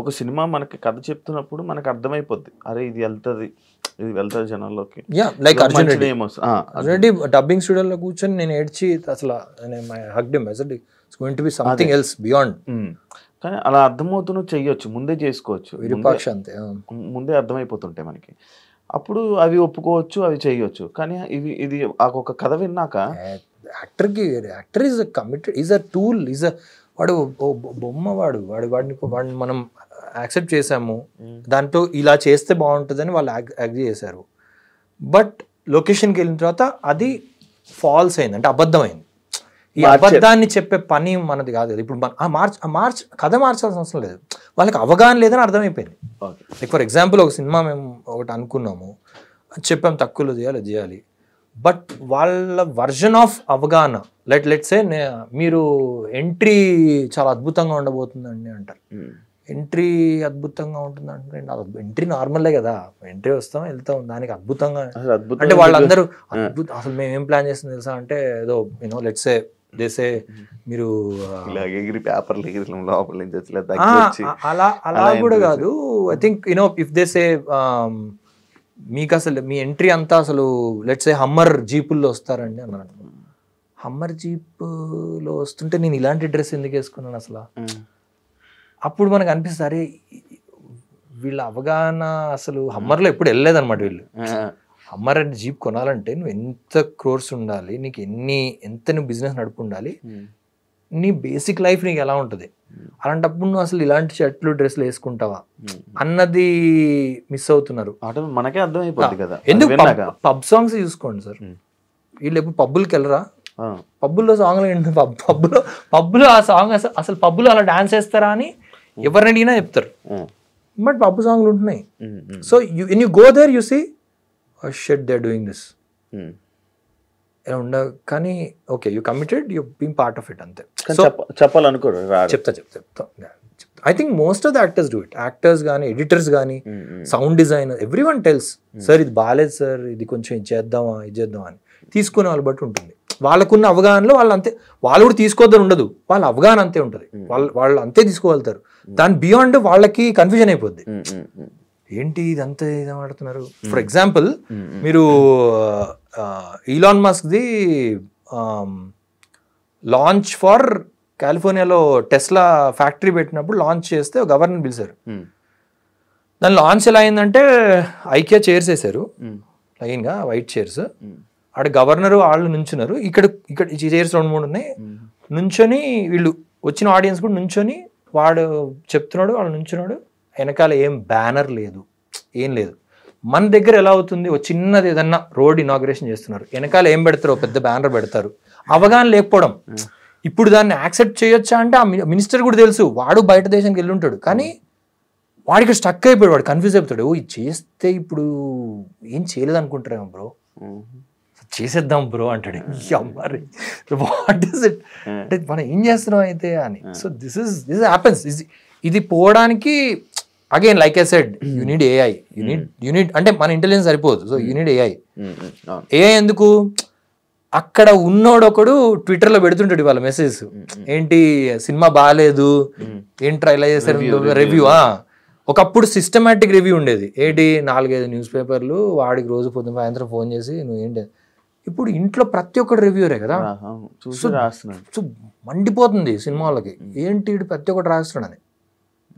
ఒక సినిమా మనకి కథ చెప్తున్నప్పుడు మనకు అర్థమైపోద్ది, అరే ఇది వెళ్తుంది జనాల్లోకి. లైక్ అర్జున్ రెడ్డి డబ్బింగ్ స్టూడియోలో కూర్చొని నేను ఏడ్చి అసలు going to be something else beyond. కానీ అలా అర్థమవుతున్నా చెయ్యొచ్చు, ముందే చేసుకోవచ్చు, విరూపాక్ష అంతే, ముందే అర్థమైపోతుంటాయి మనకి. అప్పుడు అవి ఒప్పుకోవచ్చు, అవి చెయ్యొచ్చు. కానీ ఇది ఒక కథ విన్నాక actor is a committed, is a tool, is a వాడు బొమ్మ, వాడిని మనం యాక్సెప్ట్ చేసాము, దాంట్లో ఇలా చేస్తే బాగుంటుందని వాళ్ళు అగ్రీ చేశారు. బట్ లొకేషన్కి వెళ్ళిన తర్వాత అది ఫాల్స్ అయింది, అంటే అబద్ధమైంది. ఈ అబద్ధాన్ని చెప్పే పని మనది కాదు కదా. ఇప్పుడు కథ మార్చాల్సిన అవసరం లేదు, వాళ్ళకి అవగాహన లేదని అర్థమైపోయింది. లైక్ ఫర్ ఎగ్జాంపుల్ ఒక సినిమా మేము ఒకటి అనుకున్నాము, చెప్పాం తక్కువలో చేయాలి, బట్ వాళ్ళ వర్జన్ ఆఫ్ అవగాహన లెట్స్ సే మీరు ఎంట్రీ చాలా అద్భుతంగా ఉండబోతుందండి అంటారు. ఎంట్రీ అద్భుతంగా ఉంటుంది అంటే ఎంట్రీ నార్మలే కదా, ఎంట్రీ వస్తాం వెళ్తాం, దానికి అద్భుతంగా అంటే వాళ్ళందరూ అసలు మేము ఏం ప్లాన్ చేస్తుంది తెలుసా అంటే ఏదో లెట్స్ సే దేసే మీరు అలా కూడా కాదు. ఐ థింక్ ఇఫ్ దేసే మీకు అసలు మీ ఎంట్రీ అంతా అసలు లెట్స్ సే హమ్మర్ జీపుల్లో వస్తారండి అన్నారు. హమ్మర్ జీప్లో వస్తుంటే నేను ఇలాంటి డ్రెస్ ఎందుకు వేసుకున్నాను అసలు? అప్పుడు మనకు అనిపిస్తుంది అరే వీళ్ళ అవగాహన అసలు హమ్మర్లో ఎప్పుడు వెళ్ళలేదన్నమాట. వీళ్ళు హమ్మర్ అంటే జీప్ కొనాలంటే నువ్వు ఎంత క్రోర్స్ ఉండాలి, నీకు ఎంత నువ్వు బిజినెస్ నడుపు ఉండాలి, నీ బేసిక్ లైఫ్ నీకు ఎలా ఉంటుంది, అలాంటప్పుడు నువ్వు అసలు ఇలాంటి షర్ట్లు డ్రెస్లు వేసుకుంటావా అన్నది మిస్ అవుతున్నారు. మనకే అర్థమైపోతుంది కదా. ఎందుకు పబ్ సాంగ్స్ చూసుకోండి సార్, వీళ్ళు ఎప్పుడు పబ్బులకి వెళ్ళరా? పబ్బుల్లో సాంగ్లు పబ్బులో ఆ సాంగ్ అసలు పబ్బులో అలా డాన్స్ వేస్తారా అని ఎవరిని అడిగినా చెప్తారు. బట్ పబ్బు సాంగ్లు ఉంటున్నాయి. So when you go there you see shit they are doing this ఇలా ఉండవు. కానీ okay you committed, you being part of it అంతే. చెప్పాలనుకోరు, చెప్తా. I think most of the actors do it. Actors కానీ, editors కానీ, sound designer, every one tells sir ఇది బాగాలేదు సార్, ఇది కొంచెం ఇది చేద్దామా అని తీసుకునే వాళ్ళు బట్టి ఉంటుంది. వాళ్ళకున్న అవగాహనలో వాళ్ళు అంతే, వాళ్ళు కూడా తీసుకోవద్దని ఉండదు, వాళ్ళ అవగాహన అంతే ఉంటుంది, వాళ్ళు అంతే తీసుకోగలుగుతారు. దాని బియాండ్ వాళ్ళకి కన్ఫ్యూజన్ అయిపోద్ది, ఏంటి ఇదంతా ఇది ఆడుతున్నారు. ఫర్ ఎగ్జాంపుల్ మీరు ఈలాన్ మస్క్ది లాంచ్ ఫర్ కాలిఫోర్నియాలో టెస్లా ఫ్యాక్టరీ పెట్టినప్పుడు లాంచ్ చేస్తే గవర్నర్ పిలిచారు. దాని లాంచ్ ఎలా అయిందంటే ఐకియా చైర్స్ వేసారు లైన్గా, వైట్ చైర్స్. ఆడ గవర్నర్ వాళ్ళు నుంచున్నారు, ఇక్కడ ఈ చైర్స్ 2-3 ఉన్నాయి. నుంచొని వీళ్ళు వచ్చిన ఆడియన్స్ కూడా నుంచొని వాడు చెప్తున్నాడు, వాళ్ళు నుంచున్నాడు. వెనకాల ఏం బ్యానర్ లేదు, ఏం లేదు. మన దగ్గర ఎలా అవుతుంది, ఓ చిన్నది ఏదన్నా రోడ్ ఇనాగ్రేషన్ చేస్తున్నారు, వెనకాల ఏం పెడతారు, పెద్ద బ్యానర్ పెడతారు. అవగాహన లేకపోవడం. ఇప్పుడు దాన్ని యాక్సెప్ట్ చేయొచ్చా అంటే ఆ మినిస్టర్ కూడా తెలుసు, వాడు బయట దేశానికి వెళ్ళి ఉంటాడు, కానీ వాడికి స్టక్ అయిపోయాడు, వాడు కన్ఫ్యూజ్ అయిపోతాడు. ఓ ఇది చేస్తే ఇప్పుడు ఏం చేయలేదు అనుకుంటారేమో బ్రో, చేసేద్దాం బ్రో అంటాడు. మరి వాట్ ఇస్ ఇట్ అంటే మనం ఏం చేస్తున్నాం అయితే అని. So this happens. ఇది పోవడానికి again like I said you need AI, you need అంటే మన ఇంటెలిజెన్స్ సరిపోదు. So you need AI. AI ఎందుకు? అక్కడ ఉన్నోడొకడు ట్విట్టర్లో పెడుతుంటాడు ఇవాళ మెసేజ్, ఏంటి సినిమా బాగాలేదు, ఏంట్రా ఇలా చేశారు రివ్యూ. ఒకప్పుడు సిస్టమేటిక్ రివ్యూ ఉండేది, ఏంటి 4-5 న్యూస్ పేపర్లు, వాడికి రోజు పొద్దున సాయంత్రం ఫోన్ చేసి నువ్వు ఏంటి. ఇప్పుడు ఇంట్లో ప్రతి ఒక్కటి రివ్యూరే కదా. సో మండిపోతుంది సినిమా వాళ్ళకి, ఏంటి ప్రతి ఒక్కటి రాస్తున్నాడని.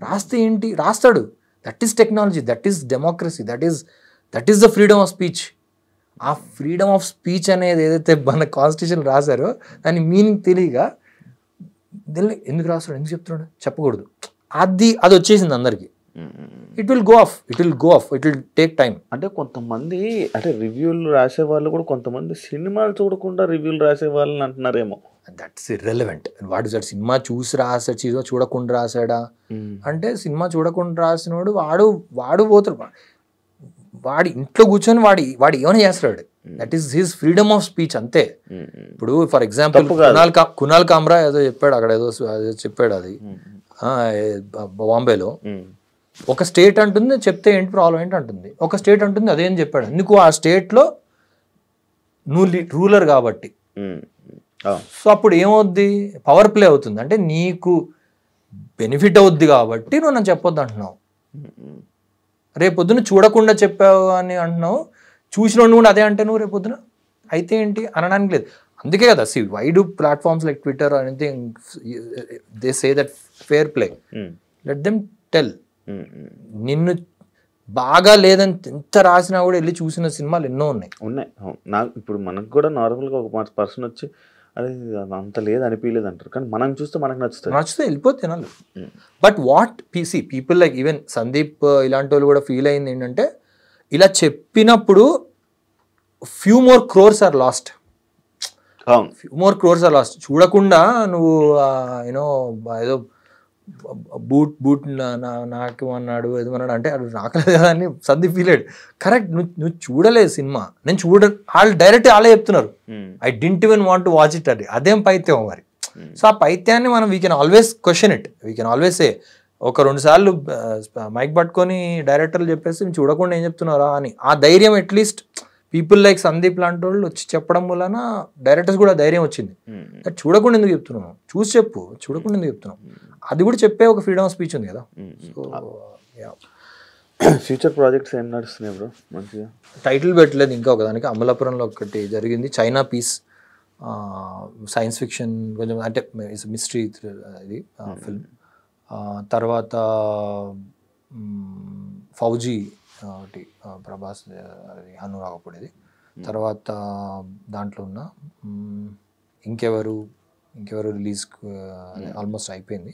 రాస్తే ఏంటి, రాస్తాడు. That is technology, that is democracy, that is the freedom of speech. ఆ ఫ్రీడమ్ ఆఫ్ స్పీచ్ అనేది ఏదైతే మన కాన్స్టిట్యూషన్ రాశారో దాని మీనింగ్ తెలియక ఎందుకు రాస్తాడు, ఎందుకు చెప్తున్నాడు, చెప్పకూడదు. అది వచ్చేసింది అందరికి. It will go of, it will take time. అంటే కొంతమంది అంటే రివ్యూలు రాసే వాళ్ళు కూడా కొంతమంది సినిమాలు చూడకుండా రివ్యూలు రాసే వాళ్ళని అంటున్నారేమో. That's irrelevant. వాడు సినిమా చూసి రాసాడు, చూడకుండా రాసాడా అంటే, సినిమా చూడకుండా రాసినోడు వాడు పోతాడు. వాడి ఇంట్లో కూర్చొని వాడు ఏమైనా చేస్తాడు. That is his freedom of speech అంతే. ఇప్పుడు ఫర్ ఎగ్జాంపుల్ కునాల్ కామ్రా ఏదో చెప్పాడు అక్కడ, ఏదో చెప్పాడు అది బాంబేలో. ఒక స్టేట్ అంటుంది చెప్తే ఏంటి ప్రాబ్లం ఏంటి అంటుంది, ఒక స్టేట్ అంటుంది అదేం చెప్పాడు. ఎందుకు ఆ స్టేట్లో నువ్వు రూలర్ కాబట్టి. సో అప్పుడు ఏమవుద్ది, పవర్ ప్లే అవుతుంది. అంటే నీకు బెనిఫిట్ అవుద్ది కాబట్టి నువ్వు నన్ను చెప్పొద్దు అంటున్నావు. రేపొద్దున చూడకుండా చెప్పావు అని అంటున్నావు, చూసిన కూడా అదే అంటే నువ్వు రేపొద్దున అయితే ఏంటి అనడానికి లేదు. అందుకే కదా why do platforms like Twitter or anything, they say that fair play, let them tell. నిన్ను బాగా లేదని ఎంత రాసినా కూడా వెళ్ళి చూసిన సినిమాలు ఎన్నో ఉన్నాయి. నాకు ఇప్పుడు మనకు కూడా నార్మల్గా ఒక పర్సన్ వచ్చి అదే అంత లేదు అనిపించలేదు అంటారు, కానీ మనం చూస్తే మనకు నచ్చితే వెళ్ళిపోతే తినాలి. But what people like even Sandeep ఇలాంటి వాళ్ళు కూడా ఫీల్ అయింది ఏంటంటే, ఇలా చెప్పినప్పుడు few more crores are lost. చూడకుండా నువ్వు యూనో ఏదో బూట్ నాకు అన్నాడు ఏదన్నాడు అంటే అది నాకలేదు కదా అని సందీప్ ఫీల్ అయ్యాడు. కరెక్ట్, నువ్వు చూడలేదు సినిమా, నేను వాళ్ళు డైరెక్ట్ వాళ్ళే చెప్తున్నారు I didn't even want to watch it అని. అదేం పైత్యం మరి. సో ఆ పైత్యాన్ని మనం we can always question it, we can always say. 1-2 సార్లు మైక్ పట్టుకొని డైరెక్టర్లు చెప్పేసి చూడకుండా ఏం చెప్తున్నారా అని. ఆ ధైర్యం అట్లీస్ట్ పీపుల్ లైక్ సందీప్ లాంటి వాళ్ళు వచ్చి చెప్పడం వలన డైరెక్టర్స్ కూడా ధైర్యం వచ్చింది. చూడకుండా ఎందుకు చెప్తున్నావు, చూసి చెప్పు, చూడకుండా ఎందుకు చెప్తున్నావు, అది కూడా చెప్పే ఒక ఫ్రీడమ్ ఆఫ్ స్పీచ్ ఉంది కదా. సో ఫ్యూచర్ ప్రాజెక్ట్స్ ఏం నడుస్తున్నాయి బ్రో? మంచిగా టైటిల్ పెట్టలేదు ఇంకా. ఒకదానికి అమలాపురంలో ఒకటి జరిగింది, చైనా పీస్, సైన్స్ ఫిక్షన్ కొంచెం అంటే మిస్టరీ ఇది ఫిల్మ్. తర్వాత ఫౌజీ ఒకటి ప్రభాస్ అది అనురాగపడేది. తర్వాత దాంట్లో ఉన్న ఇంకెవరు రిలీజ్ ఆల్మోస్ట్ అయిపోయింది,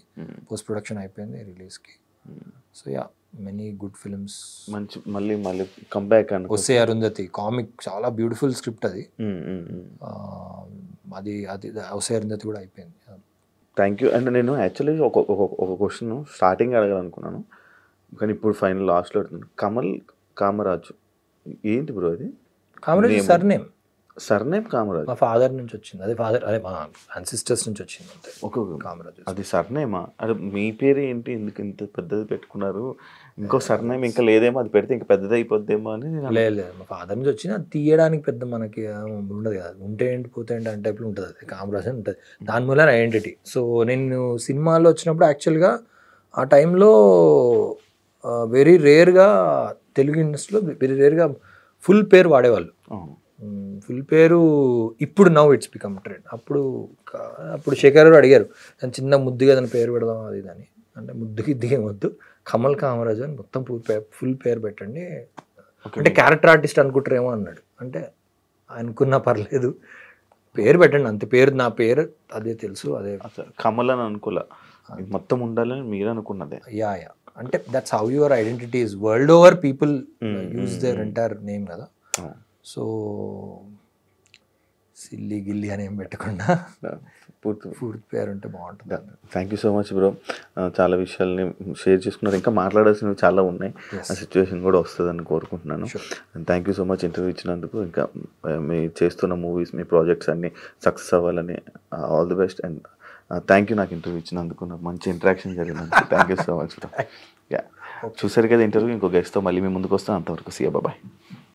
పోస్ట్ ప్రొడక్షన్ అయిపోయింది రిలీజ్కి. So yeah, many good films. మంచి మళ్ళీ కంబ్యాక్ అని వస్తే అరుంధతి కామిక్ చాలా బ్యూటిఫుల్ స్క్రిప్ట్ అది. అది వస్తే అరుంధతి కూడా అయిపోయింది. Thank you. అండ్ నేను యాక్చువల్లీ ఒక క్వశ్చన్ స్టార్టింగ్ అడగాలనుకున్నాను, కానీ ఇప్పుడు ఫైనల్ లాస్ట్లో అడుగుతున్నాను. కమల్ కామరాజు ఏంటి బ్రో అది? కామరాజు సర్నేమ్ కామరాజు మా ఫాదర్ నుంచి వచ్చింది. అదే మా అన్సిస్టర్స్ నుంచి వచ్చింది అంతే. కామరాజు అది సర్నేమా? అదే మీ పేరు ఏంటి, ఎందుకు ఇంత పెద్దది పెట్టుకున్నారు? ఇంకో సర్నేమ్ ఇంకా లేదేమో, అది పెడితే ఇంకా పెద్దది అయిపోద్దేమో అని. లేదు, మా ఫాదర్ నుంచి వచ్చింది. అది తీయడానికి పెద్ద మనకి ఉండదు కదా, ఉంటే ఏంటి పోతే ఏంటి అంటే టైప్లో ఉంటుంది. అది కామరాజు అని ఉంటుంది, దాని వల్ల ఐడెంటిటీ. సో నేను సినిమాలో వచ్చినప్పుడు యాక్చువల్గా ఆ టైంలో వెరీ రేర్గా తెలుగు ఇండస్ట్రీలో వెరీ రేర్గా ఫుల్ పేరు వాడేవాళ్ళు. ఫుల్ పేరు ఇప్పుడు నౌ ఇట్స్ బికమ్ ట్రెండ్. అప్పుడు శేఖర్ గారు అడిగారు, నేను చిన్న ముద్దుగా దాని పేరు పెడదాం అది దాన్ని అంటే, ముద్దుకి ఇద్దిగా వద్దు, కమల్ కామరాజు అని మొత్తం ఫుల్ పేరు పెట్టండి అంటే క్యారెక్టర్ ఆర్టిస్ట్ అనుకుంటారేమో అన్నాడు. అంటే అనుకున్నా పర్లేదు, పేరు పెట్టండి అంతే, పేరు నా పేరు అదే తెలుసు, అదే కమల్ అని అనుకోలే, మొత్తం ఉండాలని మీరు అనుకున్నదే. యా అంటే that's how your identity is. World over people use their entire name కదా. సో సిల్లి గిల్లి అని ఏం పెట్టకుండా పూర్తి పూర్తి పేరు ఉంటే బాగుంటుంది. Thank you so much bro. చాలా విషయాల్ని షేర్ చేసుకున్నారు. ఇంకా మాట్లాడాల్సినవి చాలా ఉన్నాయి. ఆ సిచ్యువేషన్ కూడా వస్తుందని కోరుకుంటున్నాను. Thank you so much interview ఇచ్చినందుకు. ఇంకా మీ చేస్తున్న మూవీస్, మీ ప్రాజెక్ట్స్ అన్నీ సక్సెస్ అవ్వాలని all the best. And thank you నాకు ఇంటర్వ్యూ ఇచ్చినందుకు. నాకు మంచి ఇంటరాక్షన్ జరిగినందుకు thank you so much bro. Yeah, చూసారు కదా ఇంటర్వ్యూ. ఇంకో గెస్ట్తో మళ్ళీ మీ ముందుకు వస్తాను. అంతవరకు సీ యూ, బాయ్.